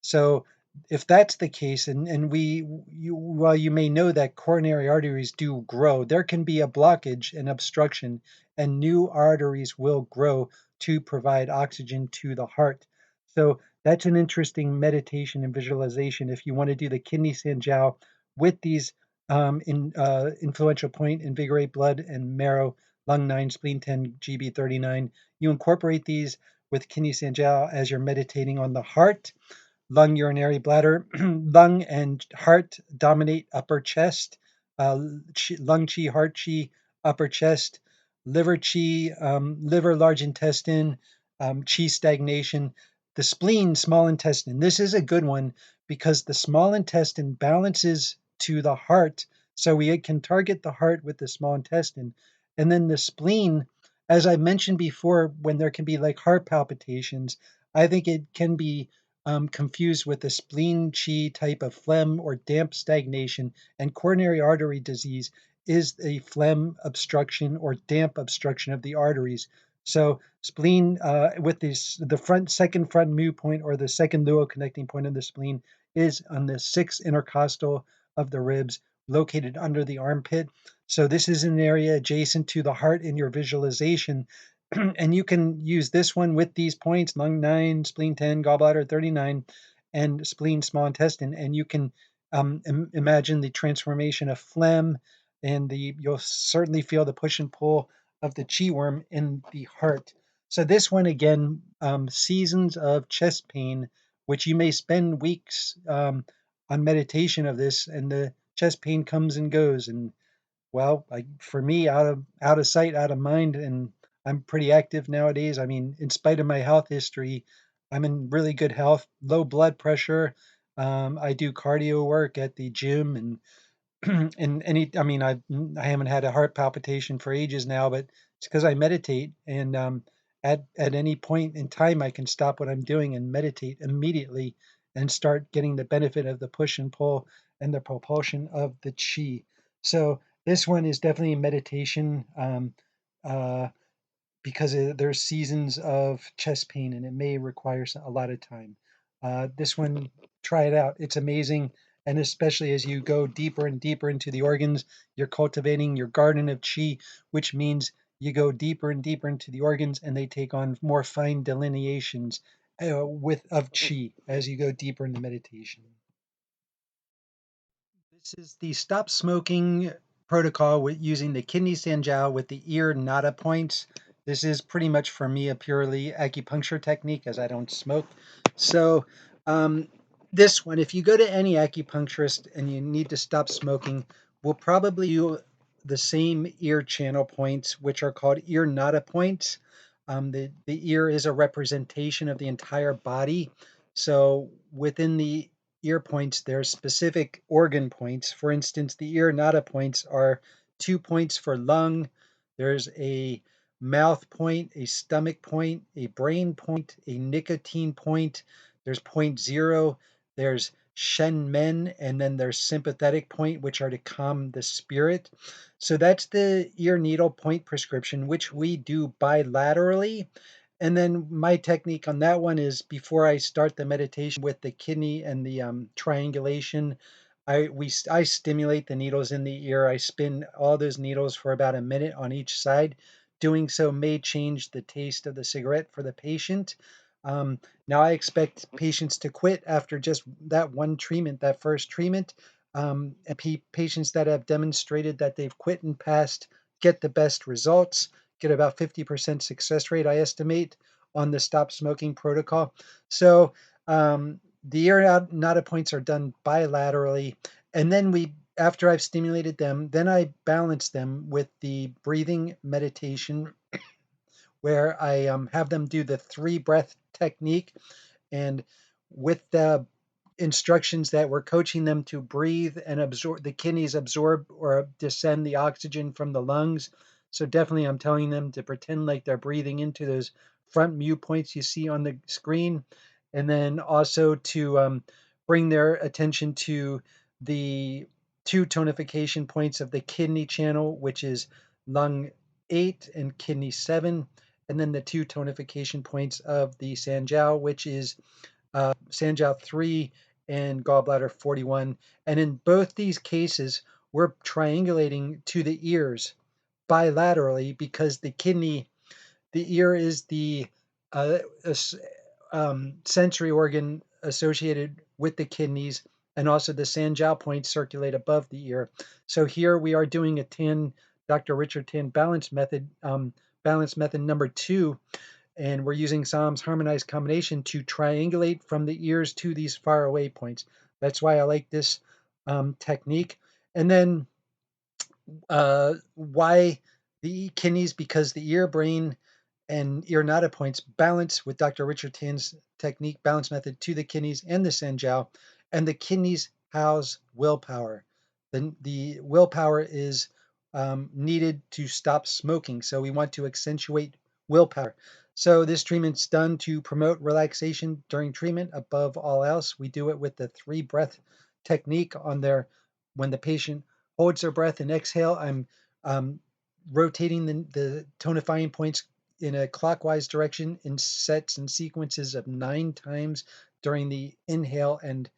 So if that's the case, while you may know that coronary arteries do grow, there can be a blockage and obstruction, and new arteries will grow to provide oxygen to the heart. So that's an interesting meditation and visualization if you want to do the kidney sanjiao with these influential point, invigorate blood and marrow, lung 9, spleen 10, GB 39. You incorporate these with kidney sanjiao as you're meditating on the heart. Lung, urinary bladder, lung and heart dominate upper chest, lung chi, heart chi, upper chest, liver chi, liver, large intestine, chi stagnation, the spleen, small intestine. This is a good one because the small intestine balances to the heart, so we can target the heart with the small intestine. And then the spleen, as I mentioned before, when there can be like heart palpitations, I think it can be confused with a spleen chi type of phlegm or damp stagnation, and coronary artery disease is a phlegm obstruction or damp obstruction of the arteries. So spleen with the second front mu point or the second luo connecting point of the spleen is on the sixth intercostal of the ribs, located under the armpit. So this is an area adjacent to the heart in your visualization. And you can use this one with these points, lung 9, spleen 10, gallbladder 39, and spleen, small intestine. And you can imagine the transformation of phlegm, and you'll certainly feel the push and pull of the chi worm in the heart. So this one again, seasons of chest pain, which you may spend weeks on meditation of this, and the chest pain comes and goes. And well, for me, out of sight, out of mind, and I'm pretty active nowadays. I mean, in spite of my health history, I'm in really good health, low blood pressure. I do cardio work at the gym, and I mean, I haven't had a heart palpitation for ages now, but it's because I meditate, and at any point in time, I can stop what I'm doing and meditate immediately and start getting the benefit of the push and pull and the propulsion of the chi. So this one is definitely a meditation. Uh, because there's seasons of chest pain and it may require a lot of time. This one, try it out. It's amazing. And especially as you go deeper and deeper into the organs, you're cultivating your garden of chi, which means you go deeper and deeper into the organs and they take on more fine delineations of chi as you go deeper into meditation. This is the stop smoking protocol with using the kidney sanjiao with the ear nada points. This is pretty much for me a purely acupuncture technique as I don't smoke. So um, this one, if you go to any acupuncturist and you need to stop smoking, will probably do the same ear channel points, which are called ear nada points. The ear is a representation of the entire body. So within the ear points, there's specific organ points. For instance, the ear nada points are 2 points for lung. There's a mouth point, a stomach point, a brain point, a nicotine point. There's point 0. There's shen men, and then there's sympathetic point, which are to calm the spirit. So that's the ear needle point prescription, which we do bilaterally. And then my technique on that one is before I start the meditation with the kidney and the triangulation, I stimulate the needles in the ear. I spin all those needles for about a minute on each side. Doing so may change the taste of the cigarette for the patient. Now I expect patients to quit after just that one treatment, that first treatment. And patients that have demonstrated that they've quit in past get the best results, get about 50% success rate, I estimate, on the stop smoking protocol. So the ear nada points are done bilaterally, and then after I've stimulated them, then I balance them with the breathing meditation, where I have them do the 3 breath technique, and with the instructions that we're coaching them to breathe and absorb, the kidneys absorb or descend the oxygen from the lungs. So definitely I'm telling them to pretend like they're breathing into those front mu points you see on the screen, and then also to bring their attention to the 2 tonification points of the kidney channel, which is lung 8 and kidney 7, and then the 2 tonification points of the sanjiao, which is Sanjiao 3 and gallbladder 41. And in both these cases, we're triangulating to the ears bilaterally because the ear is the uh, sensory organ associated with the kidneys, and also the Sanjiao points circulate above the ear. So here we are doing Dr. Richard Tan balance method number 2, and we're using Saam's harmonized combination to triangulate from the ears to these far away points. That's why I like this technique. And then why the kidneys? Because the ear, brain, and ear nada points balance with Dr. Richard Tan's technique, balance method, to the kidneys and the Sanjiao, and the kidneys house willpower. The willpower is needed to stop smoking, so we want to accentuate willpower. So this treatment's done to promote relaxation during treatment. Above all else, we do it with the 3 breath technique on their when the patient holds their breath and exhale. I'm rotating the tonifying points in a clockwise direction in sets and sequences of 9 times during the inhale and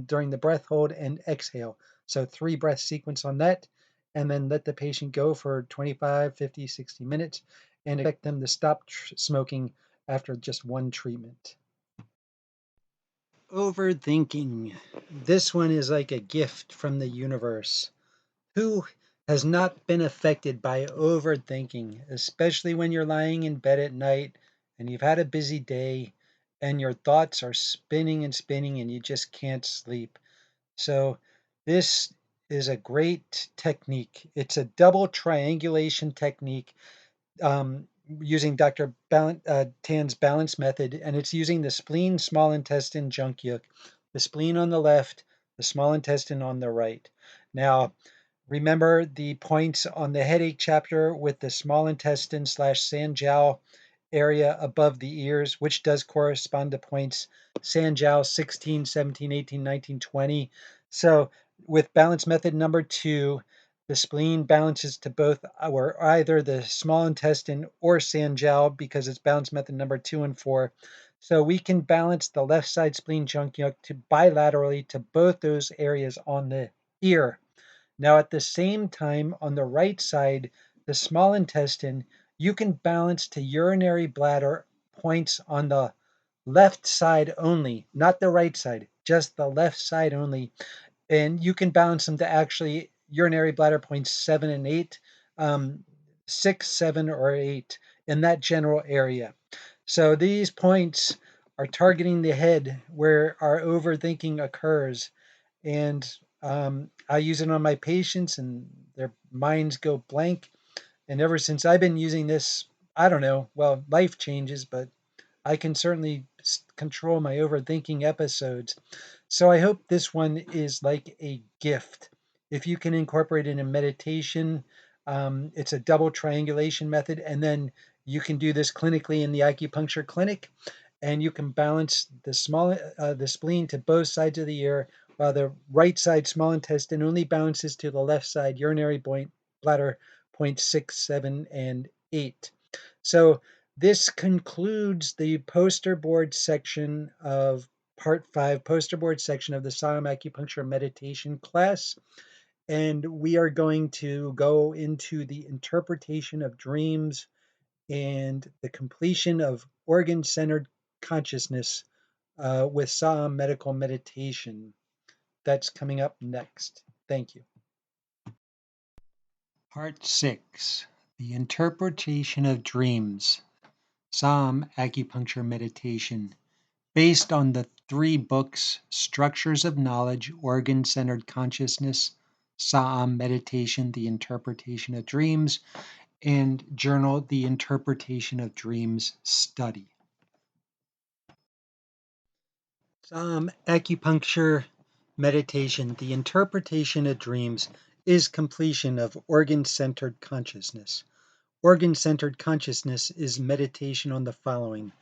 during the breath hold and exhale. So 3 breath sequence on that, and then let the patient go for 25, 50, 60 minutes and expect them to stop smoking after just 1 treatment. Overthinking. This one is like a gift from the universe. Who has not been affected by overthinking, especially when you're lying in bed at night and you've had a busy day and your thoughts are spinning and spinning and you just can't sleep? So, this is a great technique. It's a double triangulation technique using Dr. Tan's balance method, and it's using the spleen, small intestine, Jungguk, the spleen on the left, the small intestine on the right. Now, remember the points on the headache chapter with the small intestine / Sanjiao area above the ears, which does correspond to points Sanjiao 16, 17, 18, 19, 20. So with balance method number 2, the spleen balances to both or either the small intestine or Sanjiao because it's balance method number 2 and 4. So we can balance the left side spleen Jungguk to bilaterally to both those areas on the ear. Now, at the same time, on the right side, the small intestine, you can balance to urinary bladder points on the left side only, not the right side, just the left side only. And you can balance them to actually urinary bladder points 7 and 8, 6, 7, or 8 in that general area. So these points are targeting the head where our overthinking occurs. And I use it on my patients, and their minds go blank. And ever since I've been using this, I don't know, well, life changes, but I can certainly control my overthinking episodes. So I hope this one is like a gift. If you can incorporate it in meditation, it's a double triangulation method, and then you can do this clinically in the acupuncture clinic, and you can balance the spleen to both sides of the ear, while the right side small intestine only balances to the left side urinary bladder points 6, 7, and 8. So this concludes the poster board section of Part 5, poster board section of the Saam Acupuncture meditation class. And we are going to go into the interpretation of dreams and the completion of organ-centered consciousness with Saam medical meditation. That's coming up next. Thank you. Part 6, the interpretation of dreams. Saam Acupuncture Meditation, based on the 3 books Structures of Knowledge, Organ Centered Consciousness, Saam Meditation, The Interpretation of Dreams, and Journal, The Interpretation of Dreams Study. Saam Acupuncture Meditation, The Interpretation of Dreams, is completion of organ centered consciousness. Organ centered consciousness is meditation on the following: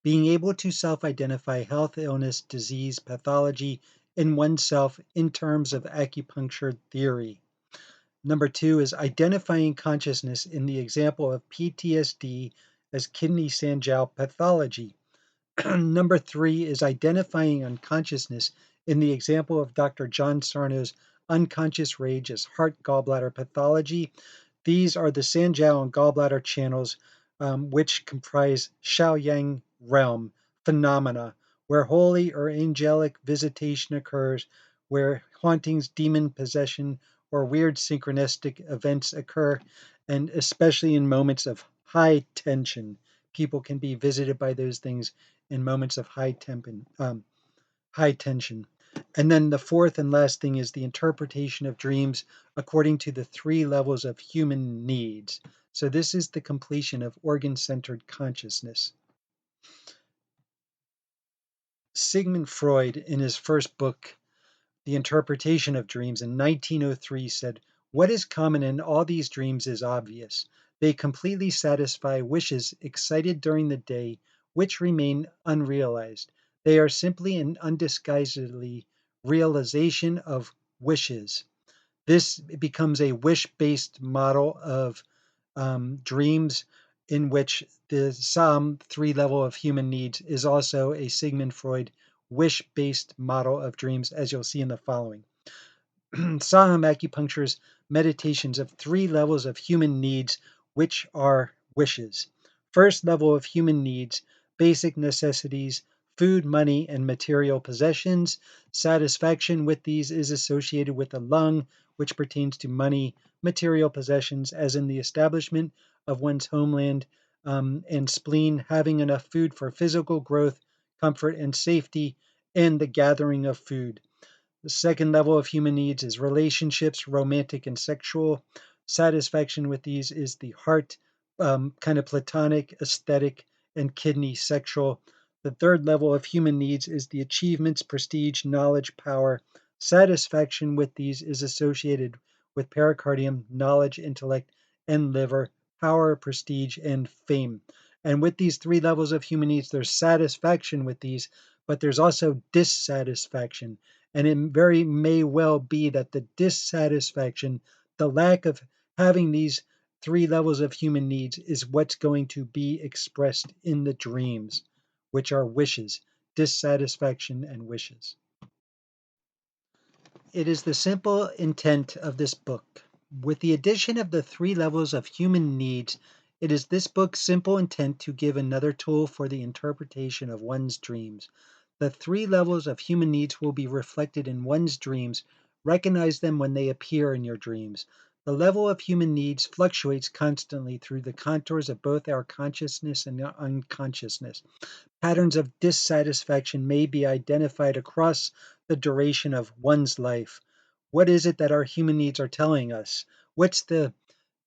being able to self-identify health, illness, disease, pathology in oneself in terms of acupuncture theory. Number 2 is identifying consciousness in the example of PTSD as kidney Sanjiao pathology. Number 3 is identifying unconsciousness in the example of Dr. John Sarno's unconscious rage as heart gallbladder pathology. These are the Sanjiao and gallbladder channels, which comprise Shaoyang realm phenomena, where holy or angelic visitation occurs, where hauntings, demon possession, or weird synchronistic events occur, and especially in moments of high tension. People can be visited by those things in moments of high tension. And then the fourth and last thing is the interpretation of dreams according to the 3 levels of human needs. So this is the completion of organ-centered consciousness. Sigmund Freud, in his first book, The Interpretation of Dreams, in 1903 said, "What is common in all these dreams is obvious. They completely satisfy wishes excited during the day, which remain unrealized. They are simply and undisguisedly realization of wishes." This becomes a wish-based model of dreams, in which the Saam 3 level of human needs is also a Sigmund Freud wish-based model of dreams, as you'll see in the following. Saam Acupuncture's meditations of 3 levels of human needs, which are wishes. First level of human needs, basic necessities, food, money, and material possessions. Satisfaction with these is associated with the lung, which pertains to money, material possessions, as in the establishment of one's homeland, and spleen, having enough food for physical growth, comfort, and safety, and the gathering of food. The second level of human needs is relationships, romantic and sexual. Satisfaction with these is the heart, kind of platonic, aesthetic, and kidney sexual. The third level of human needs is the achievements, prestige, knowledge, power. Satisfaction with these is associated with pericardium, knowledge, intellect, and liver, power, prestige, and fame. And with these 3 levels of human needs, there's satisfaction with these, but there's also dissatisfaction. And it very may well be that the dissatisfaction, the lack of having these 3 levels of human needs, is what's going to be expressed in the dreams, which are wishes, dissatisfaction, and wishes. It is the simple intent of this book. With the addition of the 3 levels of human needs, it is this book's simple intent to give another tool for the interpretation of one's dreams. The 3 levels of human needs will be reflected in one's dreams. Recognize them when they appear in your dreams. The level of human needs fluctuates constantly through the contours of both our consciousness and unconsciousness. Patterns of dissatisfaction may be identified across the duration of one's life. What is it that our human needs are telling us? What's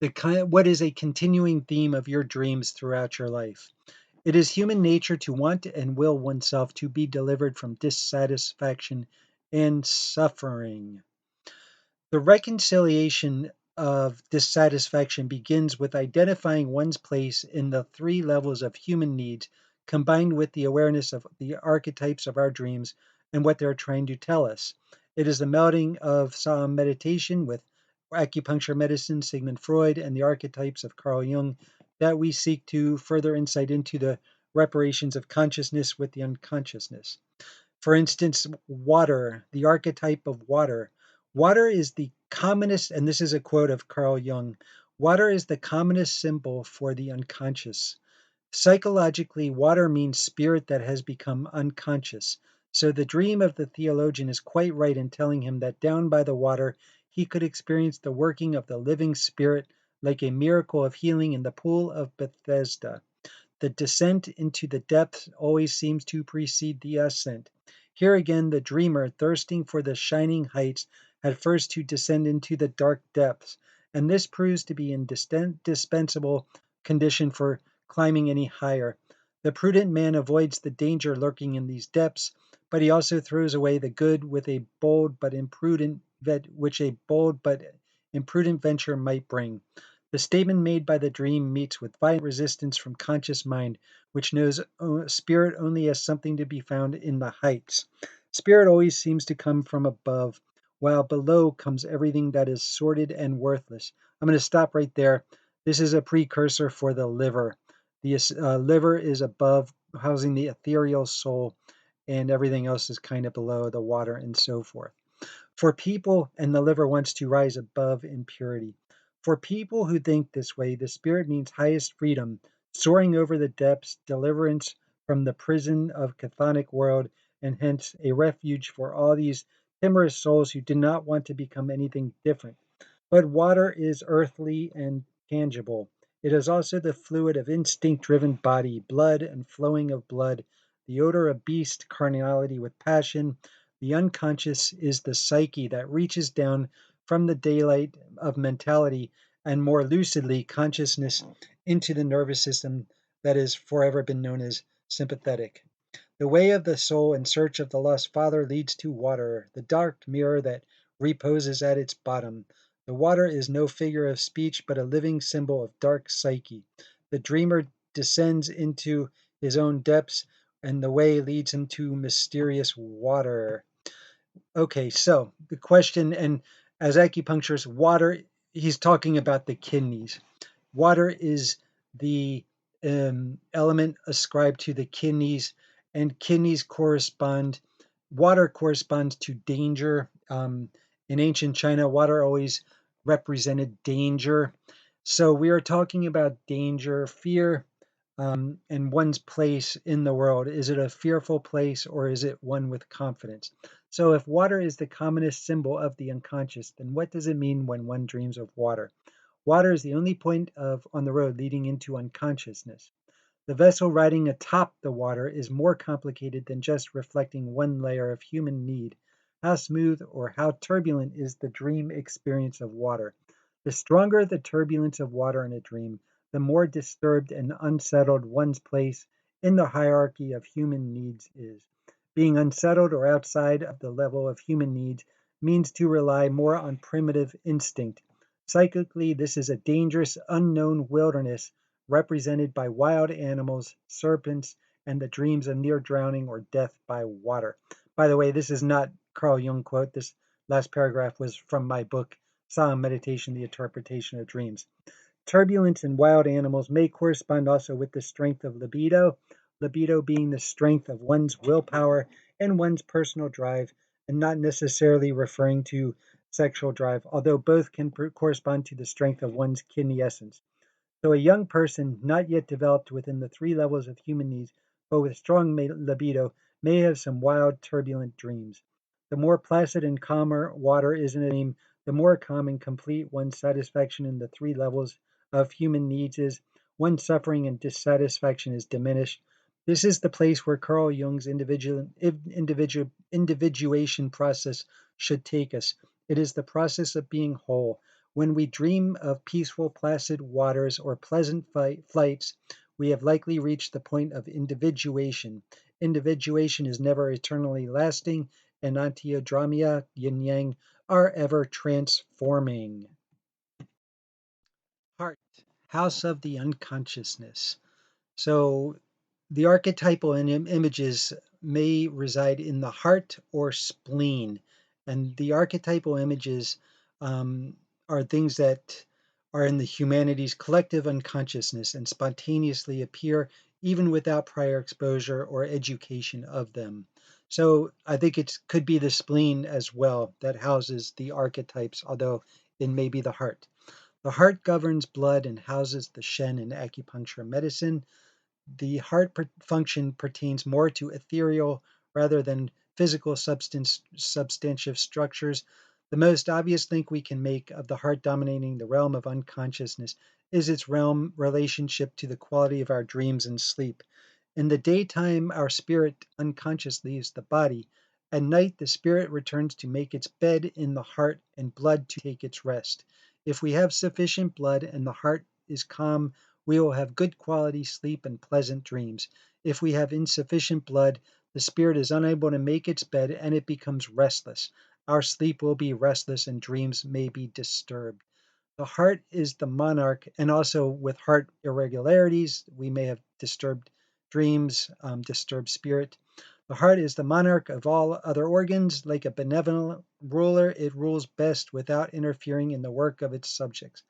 what is a continuing theme of your dreams throughout your life? It is human nature to want and will oneself to be delivered from dissatisfaction and suffering. The reconciliation of dissatisfaction begins with identifying one's place in the 3 levels of human needs, combined with the awareness of the archetypes of our dreams and what they're trying to tell us. It is the melding of Saam meditation with acupuncture medicine, Sigmund Freud, and the archetypes of Carl Jung that we seek to further insight into the reparations of consciousness with the unconsciousness. For instance, water, the archetype of water. Water is the commonest, and this is a quote of Carl Jung, water is the commonest symbol for the unconscious. Psychologically, water means spirit that has become unconscious. So the dream of the theologian is quite right in telling him that down by the water, he could experience the working of the living spirit like a miracle of healing in the pool of Bethesda. The descent into the depths always seems to precede the ascent. Here again, the dreamer, thirsting for the shining heights, had first to descend into the dark depths, and this proves to be an indispensable condition for climbing any higher. The prudent man avoids the danger lurking in these depths, but he also throws away the good with a bold but imprudent which a bold but imprudent venture might bring. The statement made by the dream meets with violent resistance from conscious mind, which knows spirit only as something to be found in the heights. Spirit always seems to come from above, while below comes everything that is sordid and worthless. I'm going to stop right there. This is a precursor for the liver. The liver is above housing the ethereal soul, and everything else is kind of below the water and so forth. For people, and the liver wants to rise above impurity. For people who think this way, the spirit means highest freedom, soaring over the depths, deliverance from the prison of chthonic world, and hence a refuge for all these timorous souls who do not want to become anything different. But water is earthly and tangible. It is also the fluid of instinct-driven body, blood and flowing of blood, the odor of beast carnality with passion. The unconscious is the psyche that reaches down from the daylight of mentality and more lucidly consciousness into the nervous system that has forever been known as sympathetic. The way of the soul in search of the lost father leads to water, the dark mirror that reposes at its bottom. The water is no figure of speech, but a living symbol of dark psyche. The dreamer descends into his own depths, and the way leads him to mysterious water. Okay, so the question, and as acupuncturist, water, he's talking about the kidneys. Water is the element ascribed to the kidneys, and kidneys correspond, water corresponds to danger. In ancient China, water always represented danger. So we are talking about danger, fear, and one's place in the world. Is it a fearful place or is it one with confidence? So if water is the commonest symbol of the unconscious, then what does it mean when one dreams of water? Water is the only point on the road leading into unconsciousness. The vessel riding atop the water is more complicated than just reflecting one layer of human need. How smooth or how turbulent is the dream experience of water? The stronger the turbulence of water in a dream, the more disturbed and unsettled one's place in the hierarchy of human needs is. Being unsettled or outside of the level of human needs means to rely more on primitive instinct. Psychically, this is a dangerous, unknown wilderness represented by wild animals, serpents, and the dreams of near drowning or death by water. By the way, this is not Carl Jung quote. This last paragraph was from my book, Saam Meditation, The Interpretation of Dreams. Turbulence in wild animals may correspond also with the strength of libido being the strength of one's willpower and one's personal drive, and not necessarily referring to sexual drive, although both can correspond to the strength of one's kidney essence. So a young person not yet developed within the three levels of human needs, but with strong libido, may have some wild, turbulent dreams. The more placid and calmer water is in a dream, the more calm and complete one's satisfaction in the three levels of human needs is. One's suffering and dissatisfaction is diminished. This is the place where Carl Jung's individuation process should take us. It is the process of being whole. When we dream of peaceful, placid waters or pleasant flights, we have likely reached the point of individuation. Individuation is never eternally lasting, and antiodrama, yin yang, are ever transforming. Heart, house of the unconsciousness. So the archetypal images may reside in the heart or spleen. And the archetypal images are things that are in the humanity's collective unconsciousness and spontaneously appear even without prior exposure or education of them. So I think it could be the spleen as well that houses the archetypes, although it may be the heart. The heart governs blood and houses the Shen in acupuncture medicine. The heart function pertains more to ethereal rather than physical substantive structures. The most obvious link we can make of the heart dominating the realm of unconsciousness is its realm relationship to the quality of our dreams and sleep. In the daytime, our spirit unconscious leaves the body. At night, the spirit returns to make its bed in the heart and blood to take its rest. If we have sufficient blood and the heart is calm, we will have good quality sleep and pleasant dreams. If we have insufficient blood, the spirit is unable to make its bed and it becomes restless. Our sleep will be restless and dreams may be disturbed. The heart is the monarch, and also with heart irregularities, we may have disturbed dreams, disturbed spirit. The heart is the monarch of all other organs. Like a benevolent ruler, it rules best without interfering in the work of its subjects.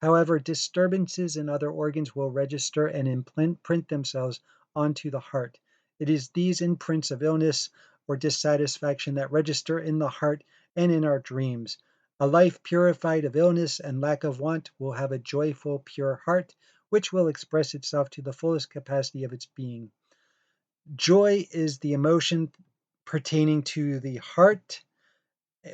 However, disturbances in other organs will register and imprint themselves onto the heart. It is these imprints of illness or dissatisfaction that register in the heart and in our dreams. A life purified of illness and lack of want will have a joyful, pure heart, which will express itself to the fullest capacity of its being. Joy is the emotion pertaining to the heart,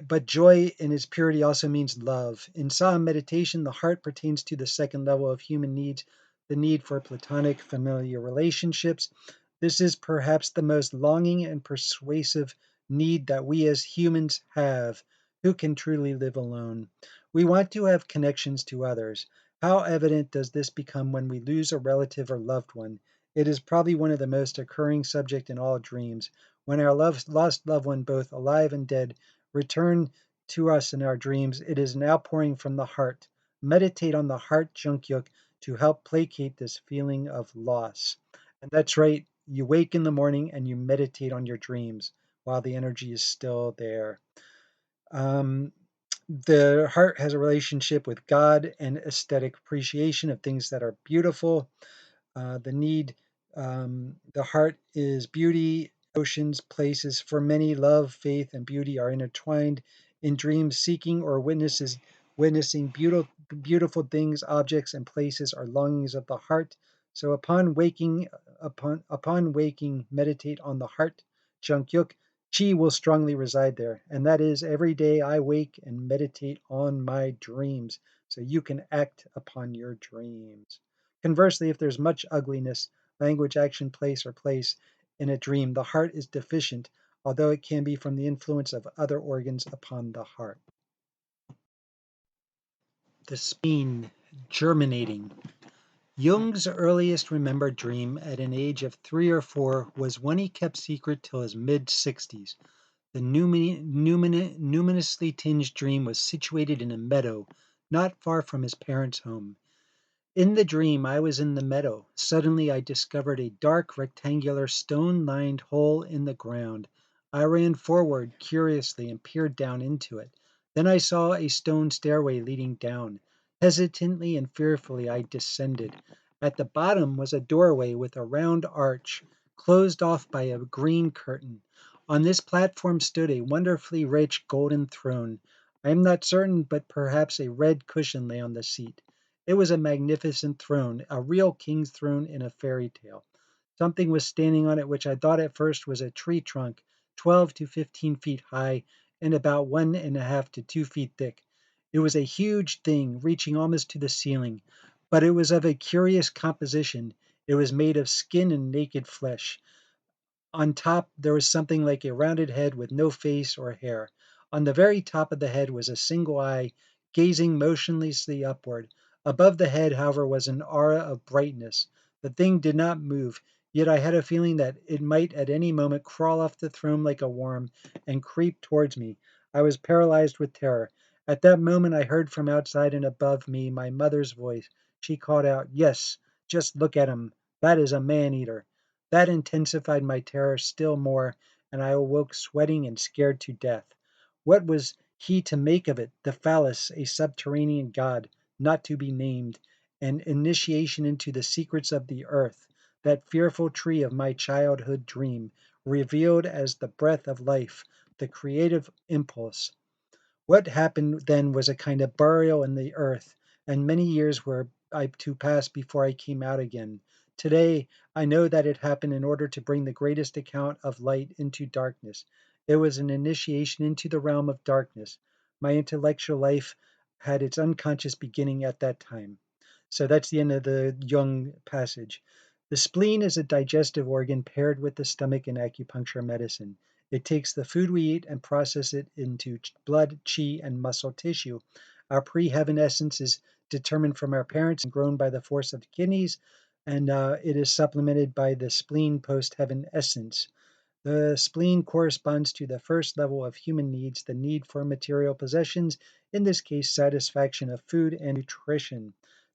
but joy in its purity also means love. In Saam meditation, the heart pertains to the second level of human needs, the need for platonic familiar relationships. This is perhaps the most longing and persuasive need that we as humans have, who can truly live alone. We want to have connections to others. How evident does this become when we lose a relative or loved one? It is probably one of the most occurring subjects in all dreams. When our lost loved one, both alive and dead, return to us in our dreams, it is an outpouring from the heart. Meditate on the heart Jungguk to help placate this feeling of loss. And that's right, you wake in the morning and you meditate on your dreams while the energy is still there. Um, the heart has a relationship with God and aesthetic appreciation of things that are beautiful. The heart is beauty, oceans, places. For many, love, faith, and beauty are intertwined. In dreams, seeking or witnessing beautiful things, objects, and places are longings of the heart. So upon waking, meditate on the heart, Junkyuk. Chi will strongly reside there, and that is every day I wake and meditate on my dreams, so you can act upon your dreams. Conversely, if there's much ugliness, language, action, place in a dream, the heart is deficient, although it can be from the influence of other organs upon the heart. The spleen germinating. Jung's earliest remembered dream at an age of 3 or 4 was one he kept secret till his mid-60s. The luminously tinged dream was situated in a meadow not far from his parents' home. In the dream, I was in the meadow. Suddenly, I discovered a dark, rectangular, stone-lined hole in the ground. I ran forward curiously and peered down into it. Then I saw a stone stairway leading down. Hesitantly and fearfully, I descended. At the bottom was a doorway with a round arch, closed off by a green curtain. On this platform stood a wonderfully rich golden throne. I am not certain, but perhaps a red cushion lay on the seat. It was a magnificent throne, a real king's throne in a fairy tale. Something was standing on it which I thought at first was a tree trunk, 12 to 15 feet high and about 1.5 to 2 feet thick. It was a huge thing, reaching almost to the ceiling, but it was of a curious composition. It was made of skin and naked flesh. On top, there was something like a rounded head with no face or hair. On the very top of the head was a single eye, gazing motionlessly upward. Above the head, however, was an aura of brightness. The thing did not move, yet I had a feeling that it might at any moment crawl off the throne like a worm and creep towards me. I was paralyzed with terror. At that moment, I heard from outside and above me my mother's voice. She called out, "Yes, just look at him. That is a man-eater." That intensified my terror still more, and I awoke sweating and scared to death. What was he to make of it? The phallus, a subterranean god, not to be named, an initiation into the secrets of the earth, that fearful tree of my childhood dream, revealed as the breath of life, the creative impulse. What happened then was a kind of burial in the earth, and many years were to pass before I came out again. Today, I know that it happened in order to bring the greatest account of light into darkness. It was an initiation into the realm of darkness. My intellectual life had its unconscious beginning at that time. So that's the end of the Jung passage. The spleen is a digestive organ paired with the stomach in acupuncture medicine. It takes the food we eat and processes it into blood, chi, and muscle tissue. Our pre-heaven essence is determined from our parents and grown by the force of the kidneys, and it is supplemented by the spleen post-heaven essence. The spleen corresponds to the first level of human needs, the need for material possessions, in this case, satisfaction of food and nutrition.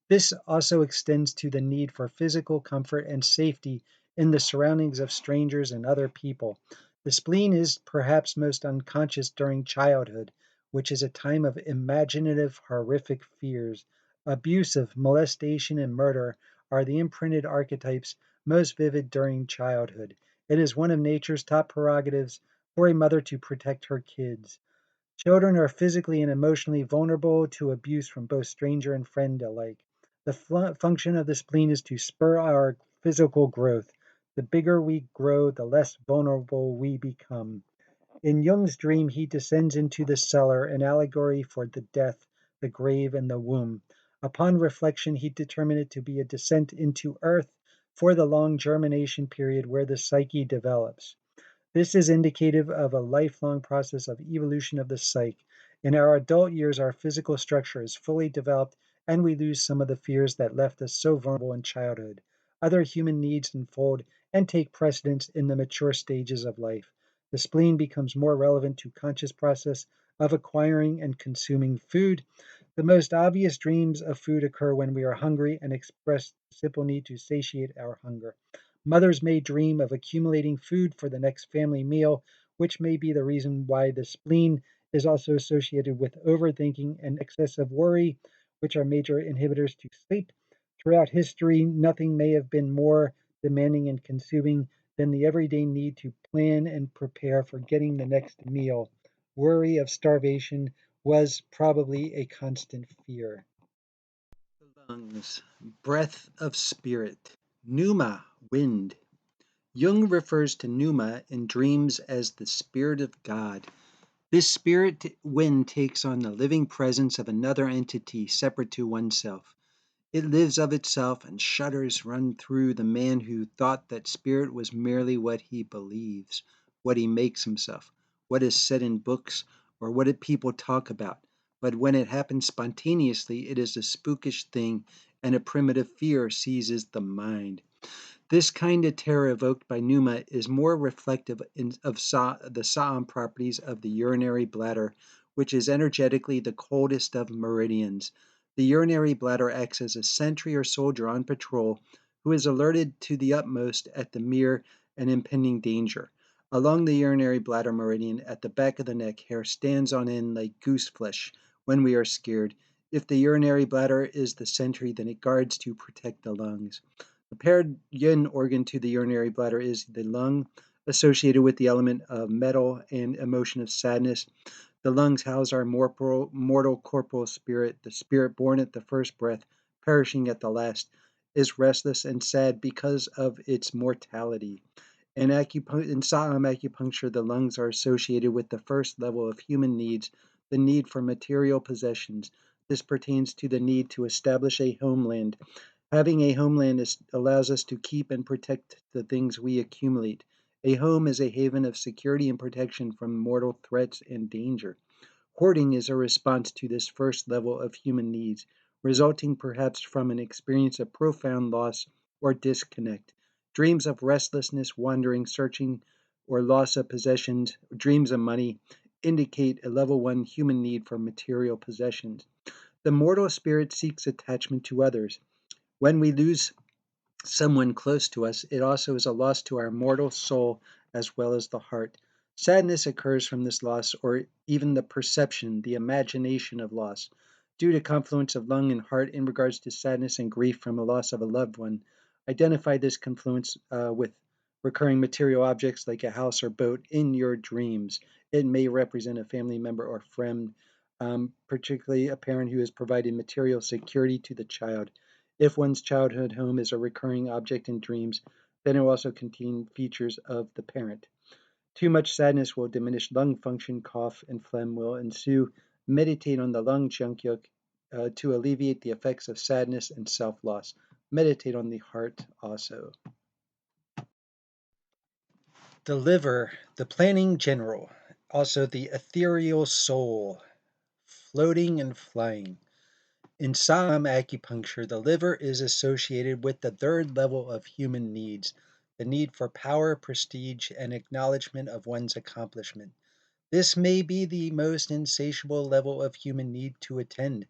This also extends to the need for physical comfort and safety in the surroundings of strangers and other people. The spleen is perhaps most unconscious during childhood, which is a time of imaginative, horrific fears. Abuse, molestation, and murder are the imprinted archetypes most vivid during childhood. It is one of nature's top prerogatives for a mother to protect her kids. Children are physically and emotionally vulnerable to abuse from both stranger and friend alike. The function of the spleen is to spur our physical growth. The bigger we grow, the less vulnerable we become. In Jung's dream, he descends into the cellar, an allegory for the death, the grave, and the womb. Upon reflection, he determined it to be a descent into earth for the long germination period where the psyche develops. This is indicative of a lifelong process of evolution of the psyche. In our adult years, our physical structure is fully developed and we lose some of the fears that left us so vulnerable in childhood. Other human needs unfold and take precedence in the mature stages of life. The spleen becomes more relevant to conscious process of acquiring and consuming food. The most obvious dreams of food occur when we are hungry and express the simple need to satiate our hunger. Mothers may dream of accumulating food for the next family meal, which may be the reason why the spleen is also associated with overthinking and excessive worry, which are major inhibitors to sleep. Throughout history, nothing may have been more demanding and consuming than the everyday need to plan and prepare for getting the next meal. Worry of starvation was probably a constant fear. The lungs, breath of spirit, pneuma, wind. Jung refers to pneuma in dreams as the spirit of God. This spirit wind takes on the living presence of another entity separate to oneself. It lives of itself, and shudders run through the man who thought that spirit was merely what he believes, what he makes himself, what is said in books, or what people talk about. But when it happens spontaneously, it is a spookish thing, and a primitive fear seizes the mind. This kind of terror evoked by pneuma is more reflective of the Saam properties of the urinary bladder, which is energetically the coldest of meridians. The urinary bladder acts as a sentry or soldier on patrol who is alerted to the utmost at the mere and impending danger. Along the urinary bladder meridian at the back of the neck, hair stands on end like goose flesh when we are scared. If the urinary bladder is the sentry, then it guards to protect the lungs. The paired yin organ to the urinary bladder is the lung, associated with the element of metal and emotion of sadness. The lungs house our mortal corporal spirit. The spirit born at the first breath, perishing at the last, is restless and sad because of its mortality. In Saam acupuncture, the lungs are associated with the first level of human needs, the need for material possessions. This pertains to the need to establish a homeland. Having a homeland allows us to keep and protect the things we accumulate. A home is a haven of security and protection from mortal threats and danger. Hoarding is a response to this first level of human needs, resulting perhaps from an experience of profound loss or disconnect. Dreams of restlessness, wandering, searching, or loss of possessions, dreams of money, indicate a level 1 human need for material possessions. The mortal spirit seeks attachment to others. When we lose someone close to us, it also is a loss to our mortal soul as well as the heart. Sadness occurs from this loss, or even the perception, the imagination of loss. Due to confluence of lung and heart in regards to sadness and grief from a loss of a loved one, identify this confluence with recurring material objects like a house or boat in your dreams. It may represent a family member or friend, particularly a parent who has provided material security to the child. If one's childhood home is a recurring object in dreams, then it will also contain features of the parent. Too much sadness will diminish lung function, cough, and phlegm will ensue. Meditate on the lung Jungguk to alleviate the effects of sadness and self-loss. Meditate on the heart also. The liver, the planning general, also the ethereal soul, floating and flying. In Saam acupuncture, the liver is associated with the third level of human needs, the need for power, prestige, and acknowledgement of one's accomplishment. This may be the most insatiable level of human need to attend.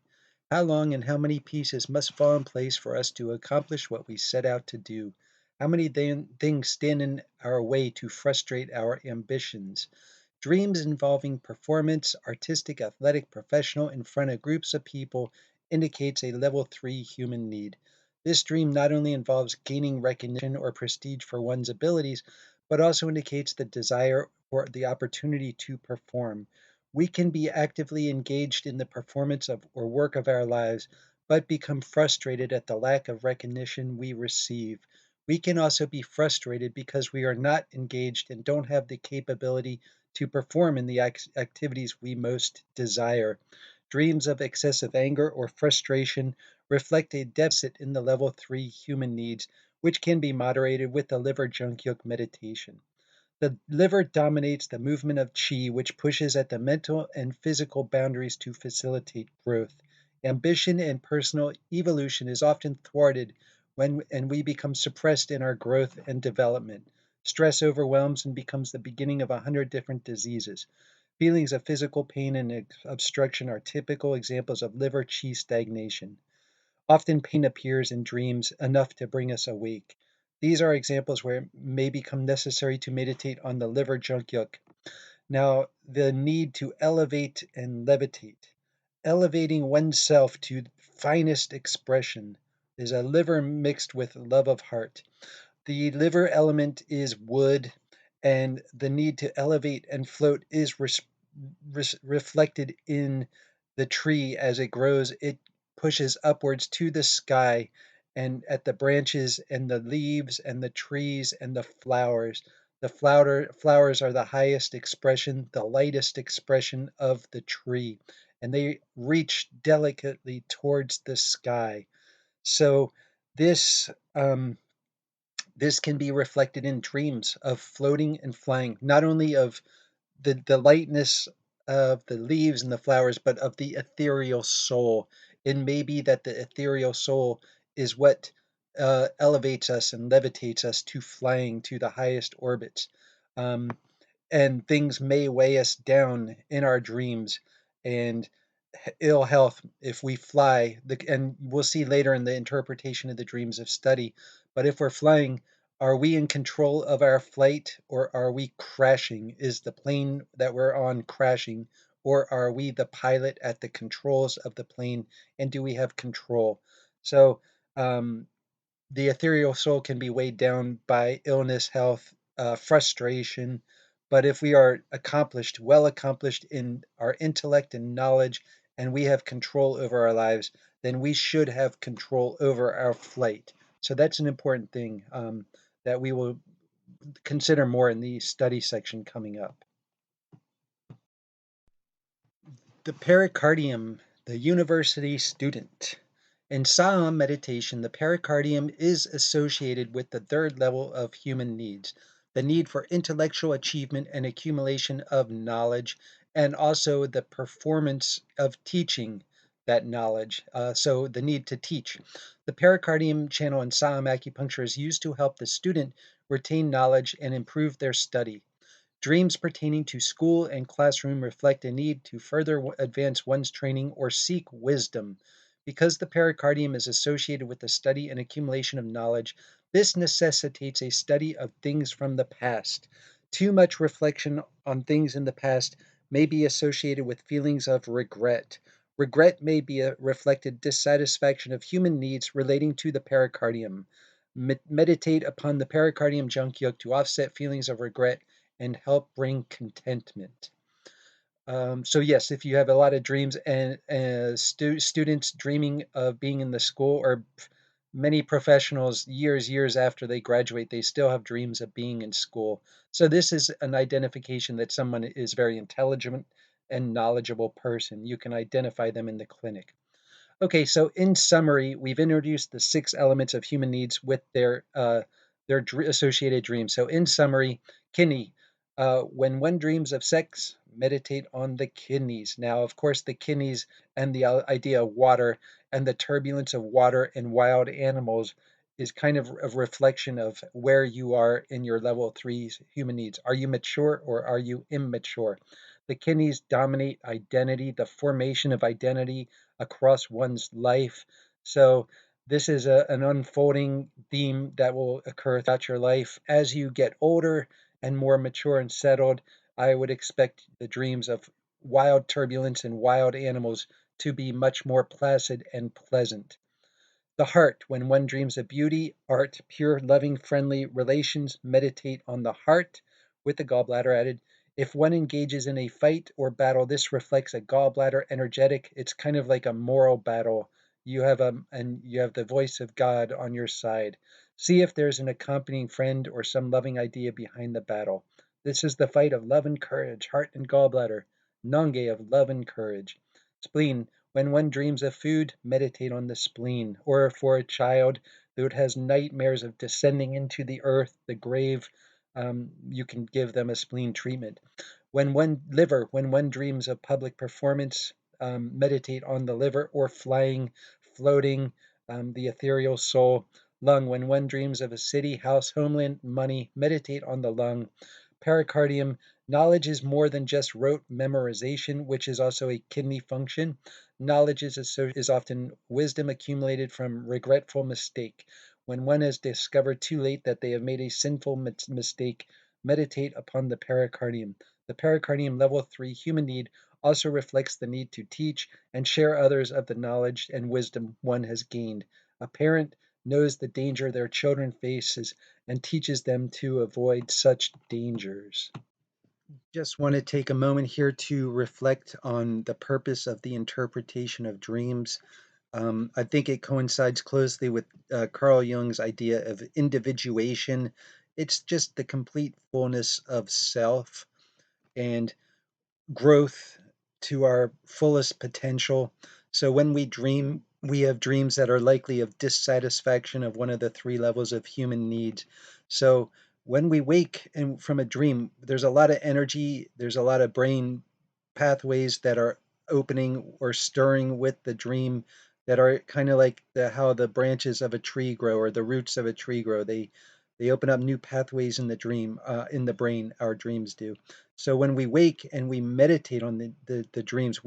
How long and how many pieces must fall in place for us to accomplish what we set out to do? How many things stand in our way to frustrate our ambitions? Dreams involving performance, artistic, athletic, professional, in front of groups of people indicates a level 3 human need. This dream not only involves gaining recognition or prestige for one's abilities, but also indicates the desire or the opportunity to perform. We can be actively engaged in the performance of or work of our lives, but become frustrated at the lack of recognition we receive. We can also be frustrated because we are not engaged and don't have the capability to perform in the activities we most desire. Dreams of excessive anger or frustration reflect a deficit in the level 3 human needs, which can be moderated with the liver Jungguk meditation. The liver dominates the movement of qi, which pushes at the mental and physical boundaries to facilitate growth. Ambition and personal evolution is often thwarted and we become suppressed in our growth and development. Stress overwhelms and becomes the beginning of 100 different diseases. Feelings of physical pain and obstruction are typical examples of liver qi stagnation. Often pain appears in dreams enough to bring us awake. These are examples where it may become necessary to meditate on the liver junkyuk. Now, the need to elevate and levitate. Elevating oneself to finest expression is a liver mixed with love of heart. The liver element is wood, and the need to elevate and float is reflected in the tree as it grows. It pushes upwards to the sky and at the branches and the leaves and the trees and the flowers. The flowers are the highest expression, the lightest expression of the tree, and they reach delicately towards the sky. So this this can be reflected in dreams of floating and flying, not only of the lightness of the leaves and the flowers, but of the ethereal soul. It may be that the ethereal soul is what elevates us and levitates us to flying to the highest orbits. Um, and things may weigh us down in our dreams and ill health if we fly. And we'll see later in the interpretation of the dreams of study. But if we're flying, are we in control of our flight or are we crashing? Is the plane that we're on crashing, or are we the pilot at the controls of the plane, and do we have control? So um, the ethereal soul can be weighed down by illness, health, frustration. But if we are accomplished, well accomplished in our intellect and knowledge, and we have control over our lives, then we should have control over our flight. So that's an important thing that we will consider more in the study section coming up. The pericardium, the university student. In Saam meditation, the pericardium is associated with the third level of human needs, the need for intellectual achievement and accumulation of knowledge, and also the performance of teaching that knowledge. So the need to teach. The pericardium channel in Saam Acupuncture is used to help the student retain knowledge and improve their study. Dreams pertaining to school and classroom reflect a need to further advance one's training or seek wisdom. Because the pericardium is associated with the study and accumulation of knowledge, this necessitates a study of things from the past. Too much reflection on things in the past may be associated with feelings of regret. Regret may be a reflected dissatisfaction of human needs relating to the pericardium. Meditate upon the pericardium junkyuk to offset feelings of regret and help bring contentment. So yes, if you have a lot of dreams and students dreaming of being in the school, or many professionals years after they graduate, they still have dreams of being in school. So this is an identification that someone is very intelligent and knowledgeable person. You can identify them in the clinic. Okay, so in summary, we've introduced the 6 elements of human needs with their associated dreams. So in summary, kidney. When one dreams of sex, meditate on the kidneys. Now, of course, the kidneys and the idea of water and the turbulence of water and wild animals is kind of a reflection of where you are in your level 3 human needs. Are you mature or are you immature? The kidneys dominate identity, the formation of identity across one's life. So this is an unfolding theme that will occur throughout your life. As you get older and more mature and settled, I would expect the dreams of wild turbulence and wild animals to be much more placid and pleasant. The heart, when one dreams of beauty, art, pure, loving, friendly relations, meditate on the heart, with the gallbladder added. If one engages in a fight or battle, this reflects a gallbladder energetic. It's kind of like a moral battle. You have the voice of God on your side. See if there's an accompanying friend or some loving idea behind the battle. This is the fight of love and courage, heart and gallbladder. Nange of love and courage. Spleen, when one dreams of food, meditate on the spleen. Or for a child who has nightmares of descending into the earth, the grave, you can give them a spleen treatment. When one dreams of public performance, meditate on the liver, or flying, floating, the ethereal soul. Lung, when one dreams of a city, house, homeland, money, meditate on the lung. Pericardium, knowledge is more than just rote memorization, which is also a kidney function. Knowledge is often wisdom accumulated from regretful mistake. When one has discovered too late that they have made a sinful mistake, meditate upon the pericardium. The pericardium level 3 human need also reflects the need to teach and share others of the knowledge and wisdom one has gained. A parent knows the danger their children faces and teaches them to avoid such dangers. Just want to take a moment here to reflect on the purpose of the interpretation of dreams. I think it coincides closely with Carl Jung's idea of individuation. It's just the complete fullness of self and growth to our fullest potential. So when we dream, we have dreams that are likely of dissatisfaction of one of the three levels of human needs. So when we wake and from a dream, there's a lot of energy, there's a lot of brain pathways that are opening or stirring with the dream that are kind of like how the branches of a tree grow or the roots of a tree grow. They open up new pathways in the dream, in the brain. Our dreams do. So when we wake and we meditate on the dreams,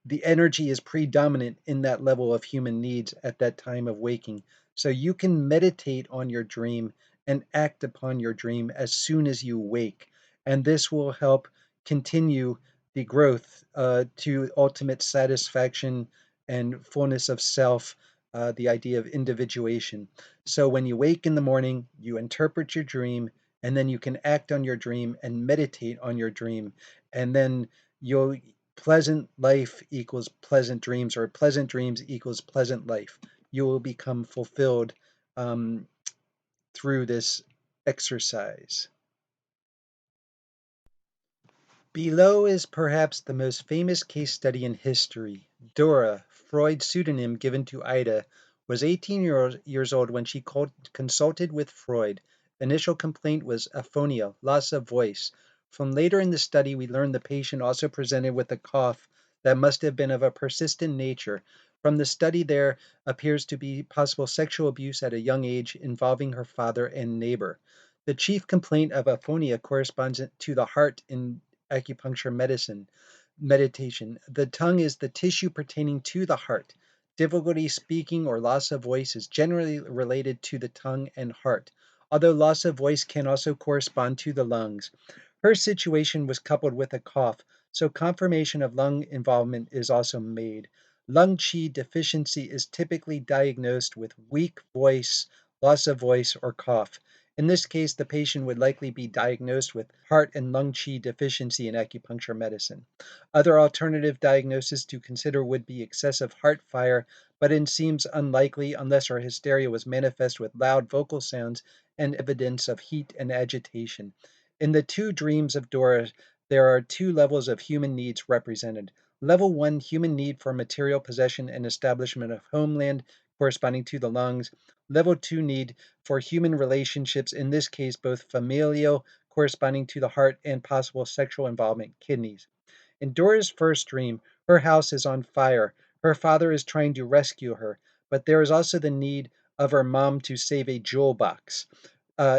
the energy is predominant in that level of human needs at that time of waking. So you can meditate on your dream and act upon your dream as soon as you wake. And this will help continue the growth to ultimate satisfaction and fullness of self, the idea of individuation. So when you wake in the morning, you interpret your dream, and then you can act on your dream and meditate on your dream. And then you'll pleasant life equals pleasant dreams, or pleasant dreams equals pleasant life. You will become fulfilled um, through this exercise. Below is perhaps the most famous case study in history. Dora, Freud's pseudonym given to Ida, was 18 years old when she consulted with Freud. Initial complaint was aphonia, loss of voice. From later in the study, we learned the patient also presented with a cough that must have been of a persistent nature. From the study, there appears to be possible sexual abuse at a young age involving her father and neighbor. The chief complaint of aphonia corresponds to the heart in acupuncture meditation. The tongue is the tissue pertaining to the heart. Difficulty speaking or loss of voice is generally related to the tongue and heart, although loss of voice can also correspond to the lungs. Her situation was coupled with a cough, so confirmation of lung involvement is also made. Lung qi deficiency is typically diagnosed with weak voice, loss of voice, or cough. In this case, the patient would likely be diagnosed with heart and lung qi deficiency in acupuncture medicine. Other alternative diagnoses to consider would be excessive heart fire, but it seems unlikely unless her hysteria was manifest with loud vocal sounds and evidence of heat and agitation. In the two dreams of Dora, there are two levels of human needs represented. Level 1, human need for material possession and establishment of homeland, corresponding to the lungs. Level 2, need for human relationships, in this case, both familial, corresponding to the heart, and possible sexual involvement, kidneys. In Dora's first dream, her house is on fire. Her father is trying to rescue her, but there is also the need of her mom to save a jewel box.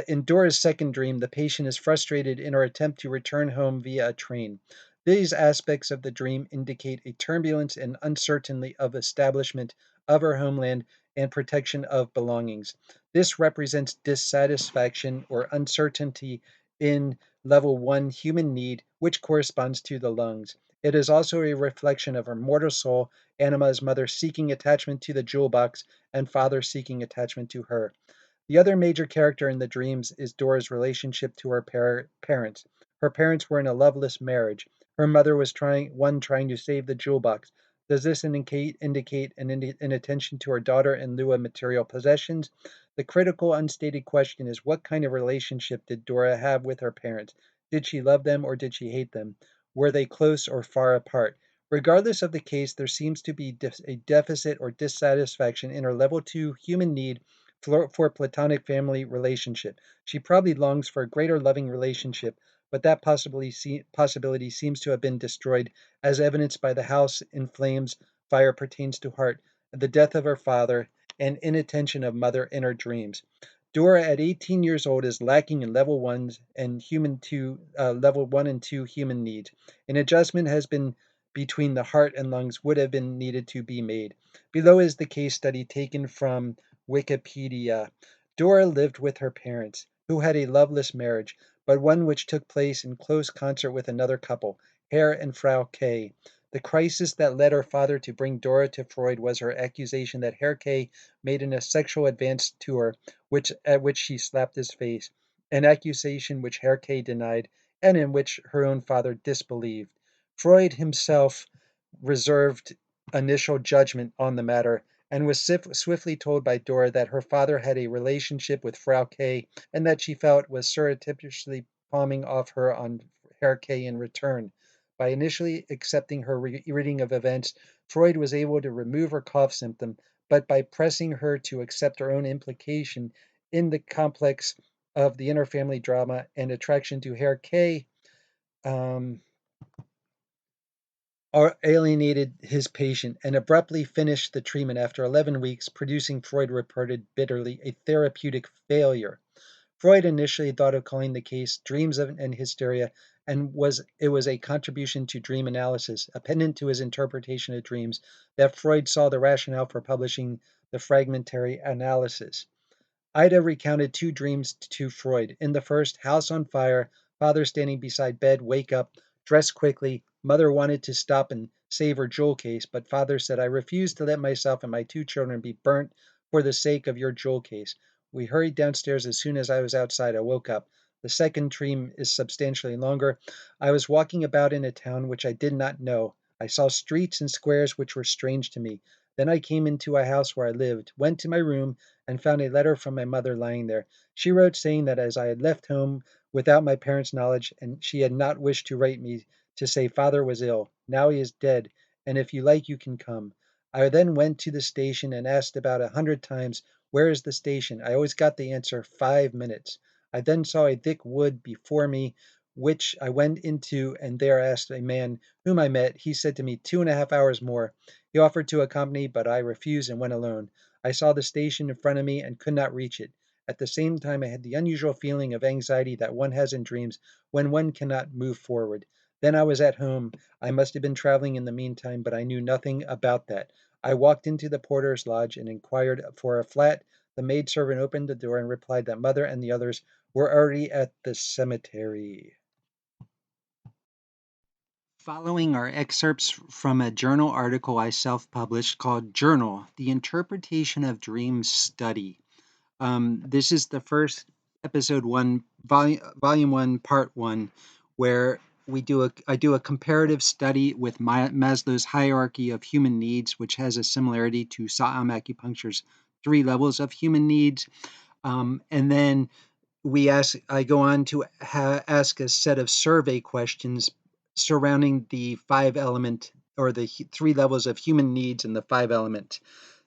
In Dora's second dream, the patient is frustrated in her attempt to return home via a train. These aspects of the dream indicate a turbulence and uncertainty of establishment of her homeland and protection of belongings. This represents dissatisfaction or uncertainty in level 1 human need, which corresponds to the lungs. It is also a reflection of her mortal soul, Anima's mother seeking attachment to the jewel box and father seeking attachment to her. The other major character in the dreams is Dora's relationship to her parents. Her parents were in a loveless marriage. Her mother was trying to save the jewel box. Does this indicate an inattention to her daughter in lieu of material possessions? The critical, unstated question is, what kind of relationship did Dora have with her parents? Did she love them or did she hate them? Were they close or far apart? Regardless of the case, there seems to be a deficit or dissatisfaction in her level 2 human need for platonic family relationship. She probably longs for a greater loving relationship, but that possibility seems to have been destroyed, as evidenced by the house in flames. Fire pertains to heart, the death of her father, and inattention of mother in her dreams. Dora, at 18 years old, is lacking in level 1 and 2 human needs. An adjustment has been between the heart and lungs would have been needed to be made. Below is the case study taken from Wikipedia. Dora lived with her parents, who had a loveless marriage, but one which took place in close concert with another couple, Herr and Frau K. The crisis that led her father to bring Dora to Freud was her accusation that Herr K made a sexual advance to her, at which she slapped his face, an accusation which Herr K denied and in which her own father disbelieved. Freud himself reserved initial judgment on the matter and was swiftly told by Dora that her father had a relationship with Frau K and that she felt was surreptitiously palming off her on Herr K in return. By initially accepting her reading of events, Freud was able to remove her cough symptom, but by pressing her to accept her own implication in the complex of the interfamily drama and attraction to Herr K, um, alienated his patient and abruptly finished the treatment after 11 weeks, producing, Freud reported bitterly, a therapeutic failure. Freud initially thought of calling the case Dreams and Hysteria, and it was a contribution to dream analysis, a pendant to his interpretation of dreams, that Freud saw the rationale for publishing the fragmentary analysis. Ida recounted two dreams to Freud. In the first, house on fire, father standing beside bed, wake up, dress quickly. Mother wanted to stop and save her jewel case, but father said, I refuse to let myself and my two children be burnt for the sake of your jewel case. We hurried downstairs. As soon as I was outside, I woke up. The second dream is substantially longer. I was walking about in a town which I did not know. I saw streets and squares which were strange to me. Then I came into a house where I lived, went to my room, and found a letter from my mother lying there. She wrote saying that as I had left home without my parents' knowledge, and she had not wished to write me to say father was ill. Now he is dead, and if you like, you can come. I then went to the station and asked about 100 times, where is the station? I always got the answer, 5 minutes. I then saw a thick wood before me, which I went into, and there asked a man whom I met. He said to me, 2.5 hours more. He offered to accompany, but I refused and went alone. I saw the station in front of me and could not reach it. At the same time, I had the unusual feeling of anxiety that one has in dreams when one cannot move forward. Then I was at home. I must have been traveling in the meantime, but I knew nothing about that. I walked into the porter's lodge and inquired for a flat. The maidservant opened the door and replied that mother and the others were already at the cemetery. Following are excerpts from a journal article I self published called Journal, The Interpretation of Dreams Study. This is the first episode 1, volume 1, part 1, where I do a comparative study with Maslow's hierarchy of human needs, which has a similarity to Saam Acupuncture's 3 levels of human needs. And then I go on to ask a set of survey questions surrounding the 5 element or the 3 levels of human needs and the 5 element.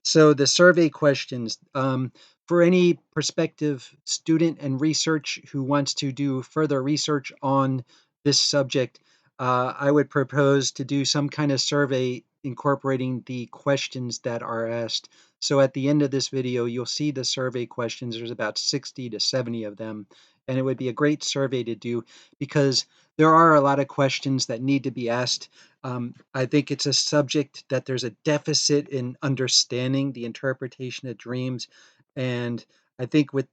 So the survey questions, for any prospective student and research who wants to do further research on this subject, I would propose to do some kind of survey incorporating the questions that are asked. So at the end of this video, you'll see the survey questions. There's about 60 to 70 of them, and it would be a great survey to do because there are a lot of questions that need to be asked. I think it's a subject that there's a deficit in understanding the interpretation of dreams, and I think with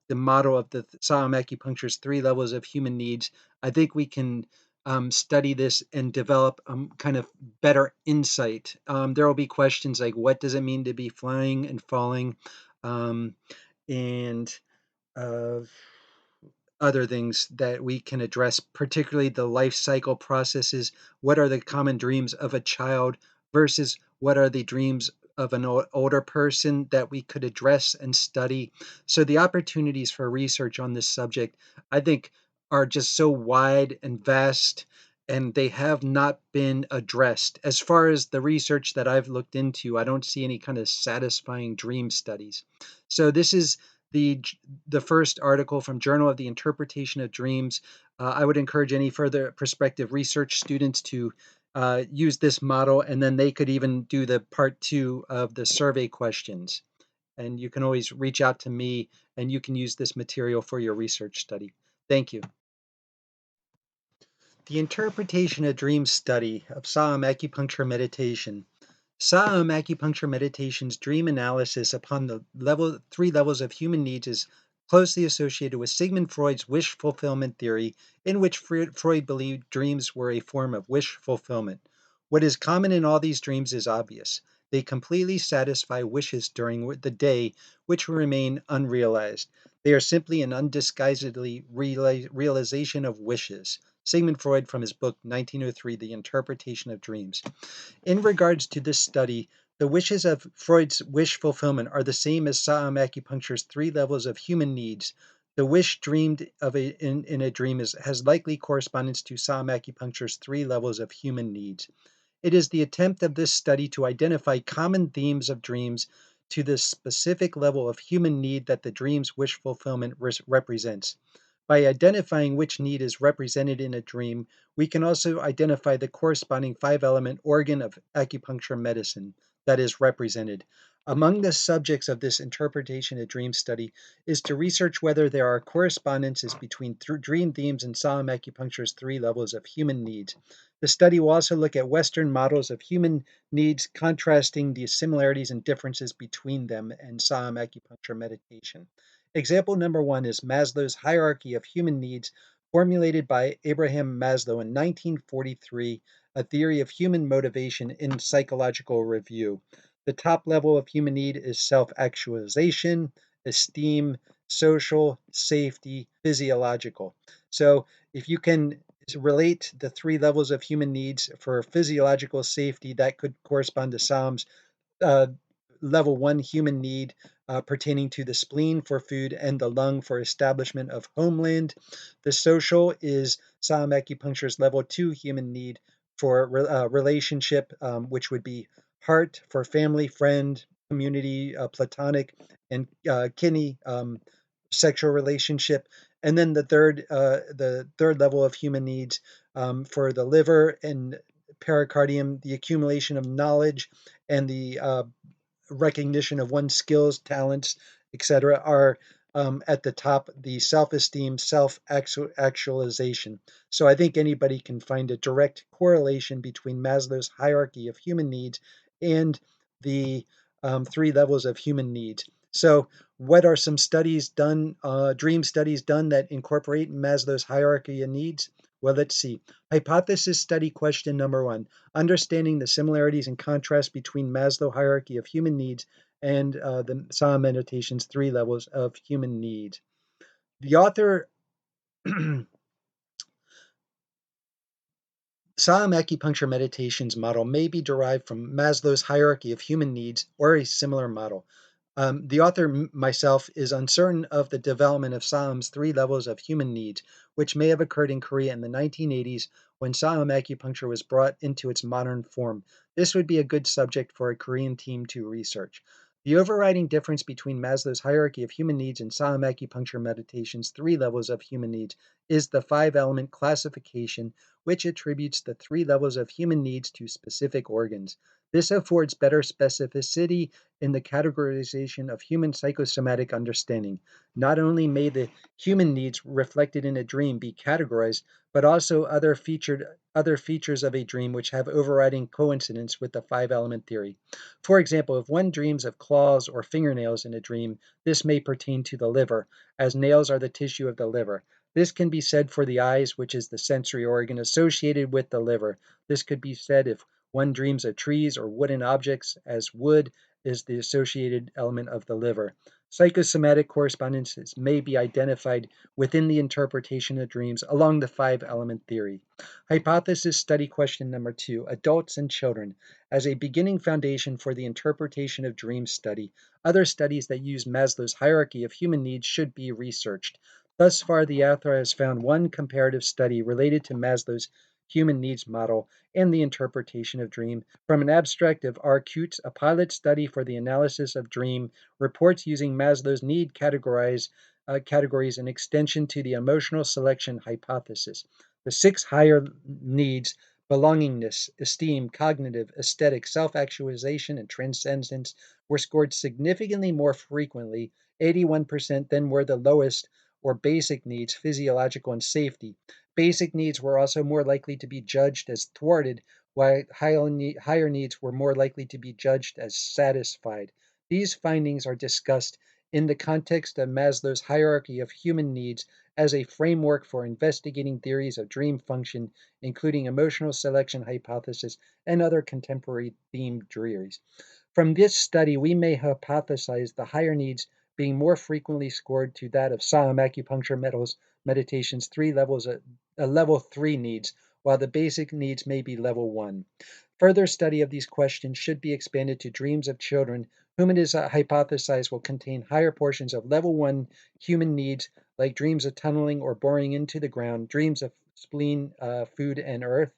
the model of the Saam Acupuncture's 3 levels of human needs, I think we can study this and develop kind of better insight. There will be questions like, what does it mean to be flying and falling? And uh, other things that we can address, particularly the life cycle processes. What are the common dreams of a child versus what are the dreams of an older person that we could address and study? So the opportunities for research on this subject, I think, are just so wide and vast, and they have not been addressed. As far as the research that I've looked into, I don't see any kind of satisfying dream studies. So this is the the first article from Journal of the Interpretation of Dreams. I would encourage any further prospective research students to use this model, and then they could even do the part 2 of the survey questions. And you can always reach out to me, and you can use this material for your research study. Thank you. The Interpretation of Dreams study of Saam Acupuncture Meditation. Saam Acupuncture Meditation's dream analysis upon the three levels of human needs is closely associated with Sigmund Freud's wish fulfillment theory, in which Freud believed dreams were a form of wish fulfillment. What is common in all these dreams is obvious. They completely satisfy wishes during the day, which remain unrealized. They are simply an undisguisedly realization of wishes. Sigmund Freud from his book 1903, The Interpretation of Dreams. In regards to this study, the wishes of Freud's wish fulfillment are the same as Saam Acupuncture's three levels of human needs. The wish dreamed of in a dream has likely correspondence to Saam Acupuncture's three levels of human needs. It is the attempt of this study to identify common themes of dreams to the specific level of human need that the dream's wish fulfillment represents. By identifying which need is represented in a dream, we can also identify the corresponding five-element organ of acupuncture medicine that is represented. Among the subjects of this interpretation of dream study is to research whether there are correspondences between dream themes and Saam acupuncture's three levels of human needs. The study will also look at Western models of human needs, contrasting the similarities and differences between them and Saam acupuncture meditation. Example number one is Maslow's hierarchy of human needs, formulated by Abraham Maslow in 1943, a theory of human motivation in psychological review. The top level of human need is self-actualization, esteem, social, safety, physiological. So if you can relate the three levels of human needs for physiological safety, that could correspond to Psalms uh, level one human need pertaining to the spleen for food and the lung for establishment of homeland. The social is Saam Acupuncture's level two human need for relationship, which would be heart for family, friend, community, platonic, and kidney sexual relationship. And then the third level of human needs for the liver and pericardium, the accumulation of knowledge and the recognition of one's skills, talents, etc., are at the top. The self-esteem, self-actualization. So I think anybody can find a direct correlation between Maslow's hierarchy of human needs and the three levels of human needs. So what are some studies done, dream studies done that incorporate Maslow's hierarchy of needs? Well, let's see. Hypothesis study question number one, understanding the similarities and contrasts between Maslow hierarchy of human needs and the Saam meditation's three levels of human needs. The author Saam acupuncture meditation's model may be derived from Maslow's hierarchy of human needs or a similar model. The author, myself, is uncertain of the development of Saam's three levels of human needs, which may have occurred in Korea in the 1980s when Saam acupuncture was brought into its modern form. This would be a good subject for a Korean team to research. The overriding difference between Maslow's hierarchy of human needs and Saam acupuncture meditation's three levels of human needs is the five-element classification, which attributes the three levels of human needs to specific organs. This affords better specificity in the categorization of human psychosomatic understanding. Not only may the human needs reflected in a dream be categorized, but also other features of a dream which have overriding coincidence with the five-element theory. For example, if one dreams of claws or fingernails in a dream, this may pertain to the liver, as nails are the tissue of the liver. This can be said for the eyes, which is the sensory organ associated with the liver. This could be said if one dreams of trees or wooden objects, as wood is the associated element of the liver. Psychosomatic correspondences may be identified within the interpretation of dreams along the five element theory. Hypothesis study question number 2, adults and children. As a beginning foundation for the interpretation of dream study, other studies that use Maslow's hierarchy of human needs should be researched. Thus far, the author has found one comparative study related to Maslow's human needs model and the interpretation of dream. From an abstract of R. Cutes, a pilot study for the analysis of dream reports using Maslow's need categories in extension to the emotional selection hypothesis. The six higher needs, belongingness, esteem, cognitive, aesthetic, self-actualization, and transcendence, were scored significantly more frequently, 81%, than were the lowest or basic needs, physiological and safety. Basic needs were also more likely to be judged as thwarted, while higher needs were more likely to be judged as satisfied. These findings are discussed in the context of Maslow's hierarchy of human needs as a framework for investigating theories of dream function, including emotional selection hypothesis and other contemporary themed theories. From this study, we may hypothesize the higher needs being more frequently scored to that of Saam Acupuncture meditation's three levels, level 3 needs, while the basic needs may be level 1. Further study of these questions should be expanded to dreams of children, whom it is hypothesized will contain higher portions of level 1 human needs, like dreams of tunneling or boring into the ground, dreams of spleen, food, and earth.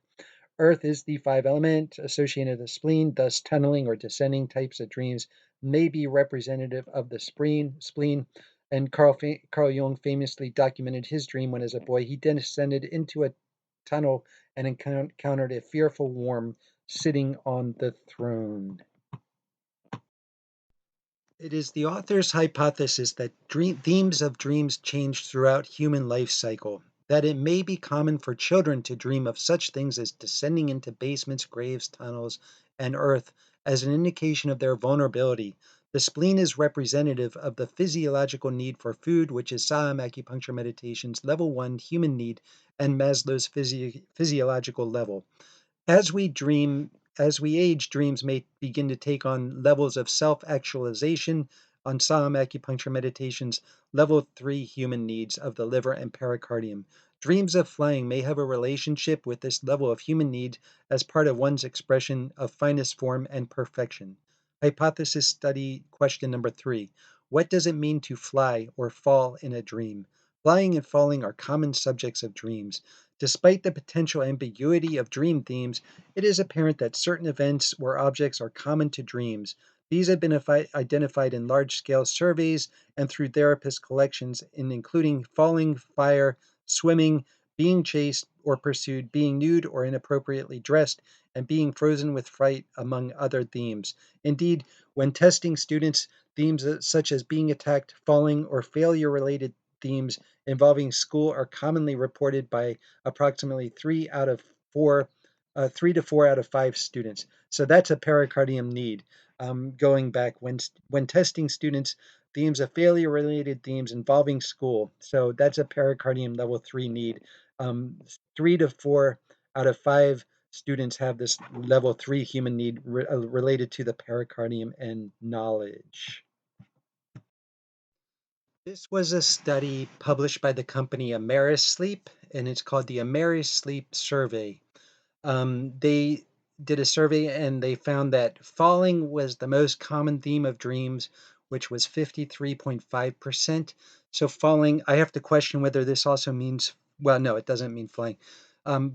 Earth is the five element associated with the spleen, thus tunneling or descending types of dreams may be representative of the spleen. And Carl Jung famously documented his dream when, as a boy, he descended into a tunnel and encountered a fearful worm sitting on the throne. It is the author's hypothesis that themes of dreams change throughout human life cycle, that it may be common for children to dream of such things as descending into basements, graves, tunnels, and earth as an indication of their vulnerability. The spleen is representative of the physiological need for food, which is Saam Acupuncture Meditation's level 1 human need and Maslow's physiological level. As we dream, as we age, dreams may begin to take on levels of self-actualization on Saam Acupuncture Meditation's level 3 human needs of the liver and pericardium. Dreams of flying may have a relationship with this level of human need as part of one's expression of finest form and perfection. Hypothesis study question number 3. What does it mean to fly or fall in a dream? Flying and falling are common subjects of dreams. Despite the potential ambiguity of dream themes, it is apparent that certain events or objects are common to dreams. These have been identified in large-scale surveys and through therapist collections, including falling, fire, swimming, being chased or pursued, being nude or inappropriately dressed, and being frozen with fright, among other themes. Indeed, when testing students, themes such as being attacked, falling, or failure-related themes involving school are commonly reported by approximately 3 to 4 out of 5 students. So that's a pericardium need. Going back when testing students, themes of failure-related themes involving school. So that's a pericardium level 3 need. 3 to 4 out of 5 students have this level 3 human need related to the pericardium and knowledge. This was a study published by the company Amerisleep, and it's called the Amerisleep Survey. They did a survey and they found that falling was the most common theme of dreams, which was 53.5%. So falling, I have to question whether this also means, well, no, it doesn't mean flying.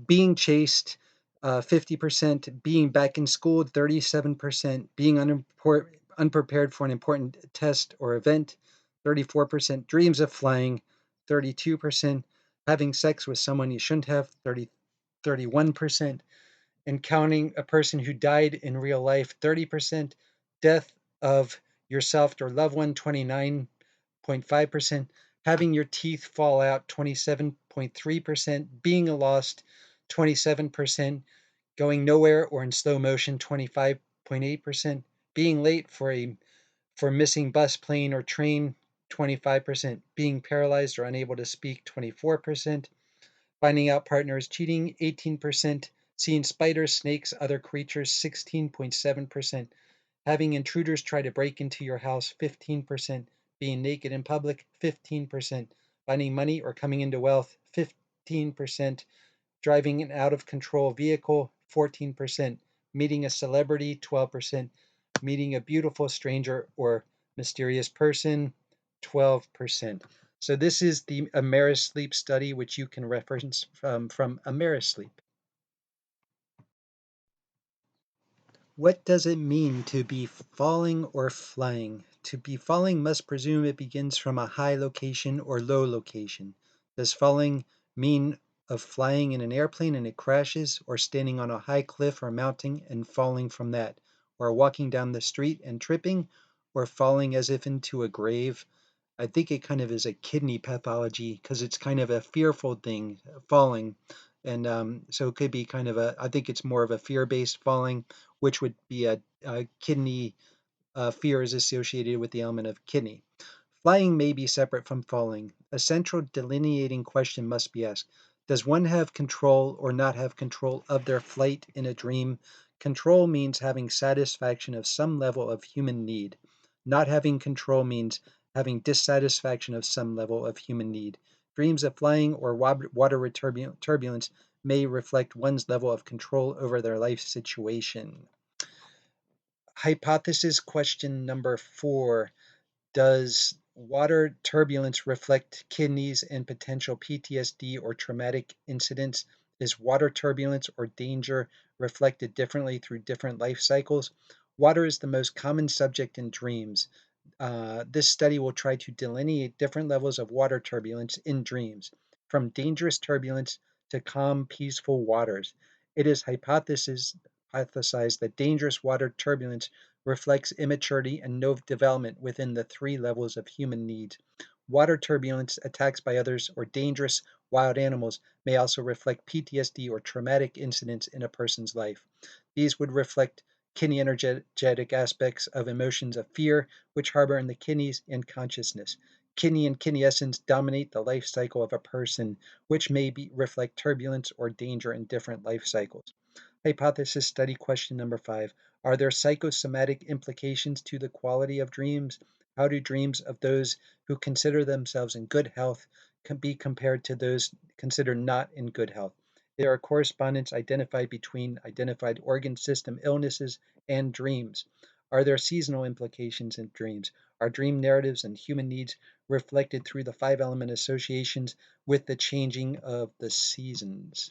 Being chased, 50%, being back in school, 37%, being unprepared for an important test or event, 34%, dreams of flying, 32%, having sex with someone you shouldn't have, 31%, encountering a person who died in real life, 30%, death of yourself or loved one, 29.5%, having your teeth fall out, 27.3%, being lost, 27%, going nowhere or in slow motion, 25.8%, being late for missing bus, plane, or train, 25%. Being paralyzed or unable to speak, 24%. Finding out partners cheating, 18%. Seeing spiders, snakes, other creatures, 16.7%. Having intruders try to break into your house, 15%. Being naked in public, 15%. Finding money or coming into wealth, 15%. Driving an out of control vehicle, 14%. Meeting a celebrity, 12%. Meeting a beautiful stranger or mysterious person, 12%. So this is the Amerisleep study, which you can reference from Amerisleep. What does it mean to be falling or flying? To be falling must presume it begins from a high location or low location. Does falling mean of flying in an airplane and it crashes, or standing on a high cliff or mountain and falling from that, or walking down the street and tripping, or falling as if into a grave? I think it kind of is a kidney pathology because it's kind of a fearful thing, falling. And so it could be kind of I think it's more of a fear-based falling, which would be a kidney fear is associated with the element of kidney. Flying may be separate from falling. A central delineating question must be asked. Does one have control or not have control of their flight in a dream? Control means having satisfaction of some level of human need. Not having control means having dissatisfaction of some level of human need. Dreams of flying or water turbulence may reflect one's level of control over their life situation. Hypothesis question number 4. Does water turbulence reflect kidneys and potential PTSD or traumatic incidents? Is water turbulence or danger reflected differently through different life cycles? Water is the most common subject in dreams. This study will try to delineate different levels of water turbulence in dreams, from dangerous turbulence to calm, peaceful waters. It is hypothesized that dangerous water turbulence reflects immaturity and no development within the 3 levels of human needs. Water turbulence, attacks by others, or dangerous wild animals may also reflect PTSD or traumatic incidents in a person's life. These would reflect kidney energetic aspects of emotions of fear, which harbor in the kidneys and consciousness. Kidney and kidney essence dominate the life cycle of a person, which may reflect turbulence or danger in different life cycles. Hypothesis study question number 5. Are there psychosomatic implications to the quality of dreams? How do dreams of those who consider themselves in good health can be compared to those considered not in good health? There are correspondence identified between identified organ system illnesses and dreams. Are there seasonal implications in dreams? Are dream narratives and human needs reflected through the 5-element associations with the changing of the seasons?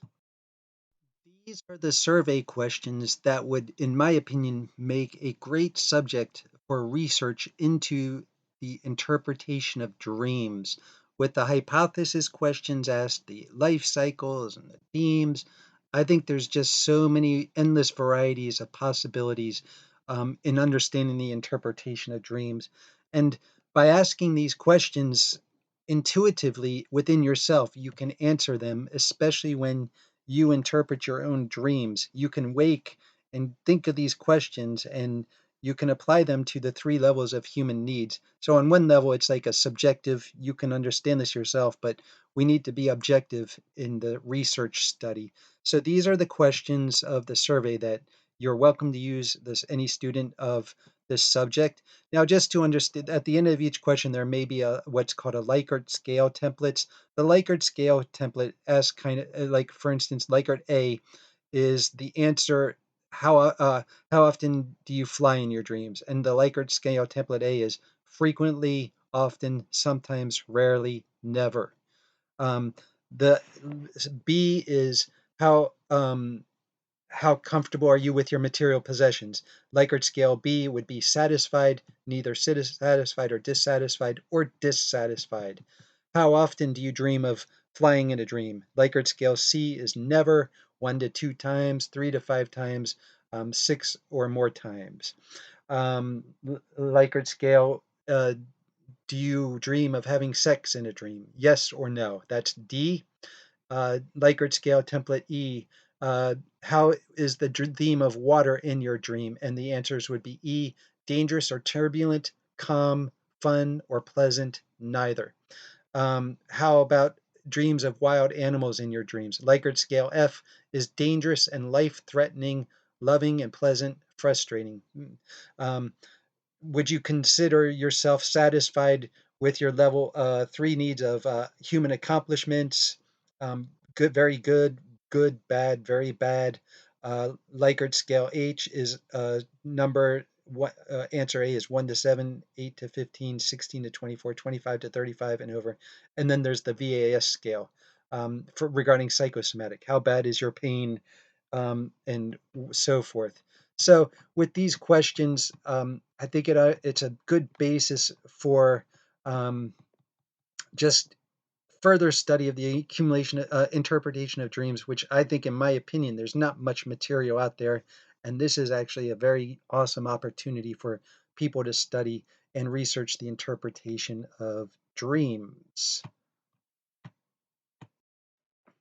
These are the survey questions that would, in my opinion, make a great subject for research into the interpretation of dreams. With the hypothesis questions asked, the life cycles and the themes, I think there's just so many endless varieties of possibilities in understanding the interpretation of dreams. And by asking these questions intuitively within yourself, you can answer them, especially when you interpret your own dreams. You can wake and think of these questions and you can apply them to the 3 levels of human needs. So, on one level, it's like a subjective, you can understand this yourself, but we need to be objective in the research study. So, these are the questions of the survey that you're welcome to use this, any student of this subject. Now, just to understand, at the end of each question, there may be what's called a Likert scale templates. The Likert scale template asks kind of like, for instance, Likert A is the answer, how often do you fly in your dreams? And the Likert scale template A is frequently, often, sometimes, rarely, never. The B is how comfortable are you with your material possessions? Likert scale B would be satisfied, neither satisfied or dissatisfied. How often do you dream of flying in a dream? Likert scale C is never, 1 to 2 times, 3 to 5 times, 6 or more times. Likert scale, do you dream of having sex in a dream? Yes or no? That's D. Likert scale template E, how is the theme of water in your dream? And the answers would be E, dangerous or turbulent, calm, fun, or pleasant, Neither. How about dreams of wild animals in your dreams? Likert scale F is dangerous and life-threatening, loving and pleasant, frustrating. Would you consider yourself satisfied with your level 3 needs of human accomplishments? Good, very good, good, bad, very bad. Likert scale H is number. Answer A is 1 to 7, 8 to 15, 16 to 24, 25 to 35 and over. And then there's the VAS scale for regarding psychosomatic. How bad is your pain, and so forth. So with these questions, I think it's a good basis for just further study of the accumulation, interpretation of dreams, which I think, in my opinion, there's not much material out there. And this is actually a very awesome opportunity for people to study and research the interpretation of dreams.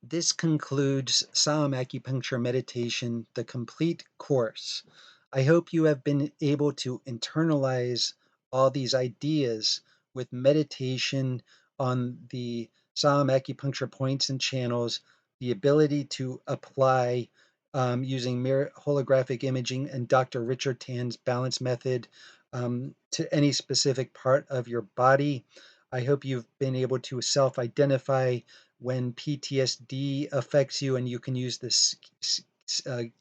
This concludes Saam Acupuncture Meditation, the complete course. I hope you have been able to internalize all these ideas with meditation on the Saam Acupuncture points and channels, the ability to apply using holographic imaging and Dr. Richard Tan's balance method to any specific part of your body. I hope you've been able to self-identify when PTSD affects you and you can use this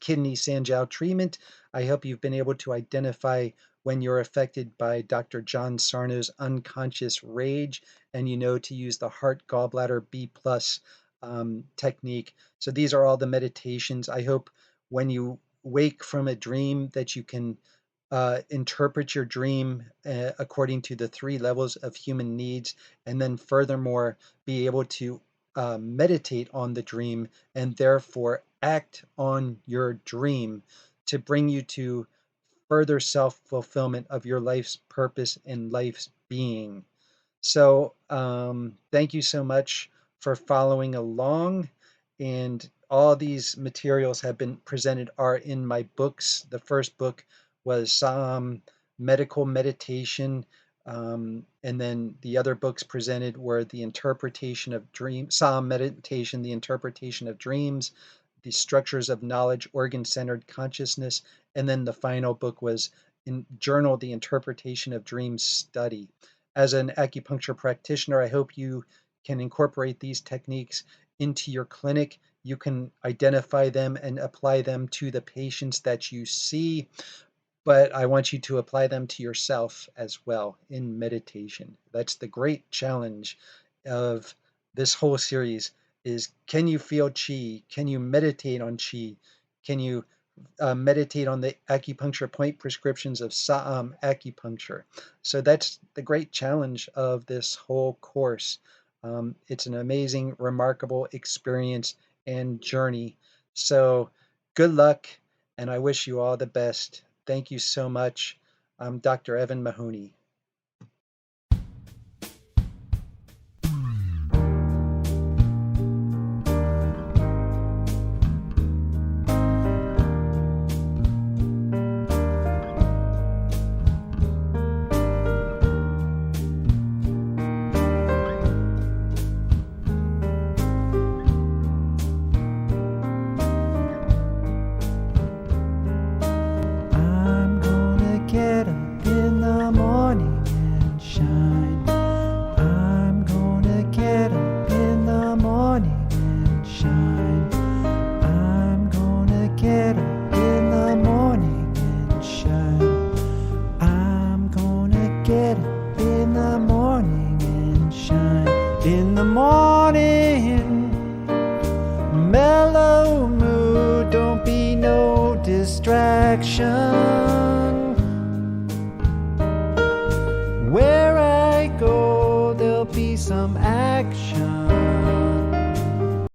kidney Sanjiao treatment. I hope you've been able to identify when you're affected by Dr. John Sarno's unconscious rage and you know to use the heart gallbladder B+ technique. So these are all the meditations. I hope when you wake from a dream that you can interpret your dream according to the 3 levels of human needs, and then furthermore be able to meditate on the dream and therefore act on your dream to bring you to further self-fulfillment of your life's purpose and life's being. So thank you so much for following along, and all these materials have been presented are in my books. The first book was Medical Meditation, and then the other books presented were the interpretation of dreams, Saam Meditation, the interpretation of dreams, the structures of knowledge, organ-centered consciousness, and then the final book was in Journal, the interpretation of dreams study. As an acupuncture practitioner, I hope you can incorporate these techniques into your clinic. You can identify them and apply them to the patients that you see, but I want you to apply them to yourself as well in meditation. That's the great challenge of this whole series is, can you feel chi? Can you meditate on chi? Can you meditate on the acupuncture point prescriptions of Saam Acupuncture? So that's the great challenge of this whole course. It's an amazing, remarkable experience and journey. So good luck, and I wish you all the best. Thank you so much. I'm Dr. Evan Mahoney. In the morning, mellow mood, don't be no distraction.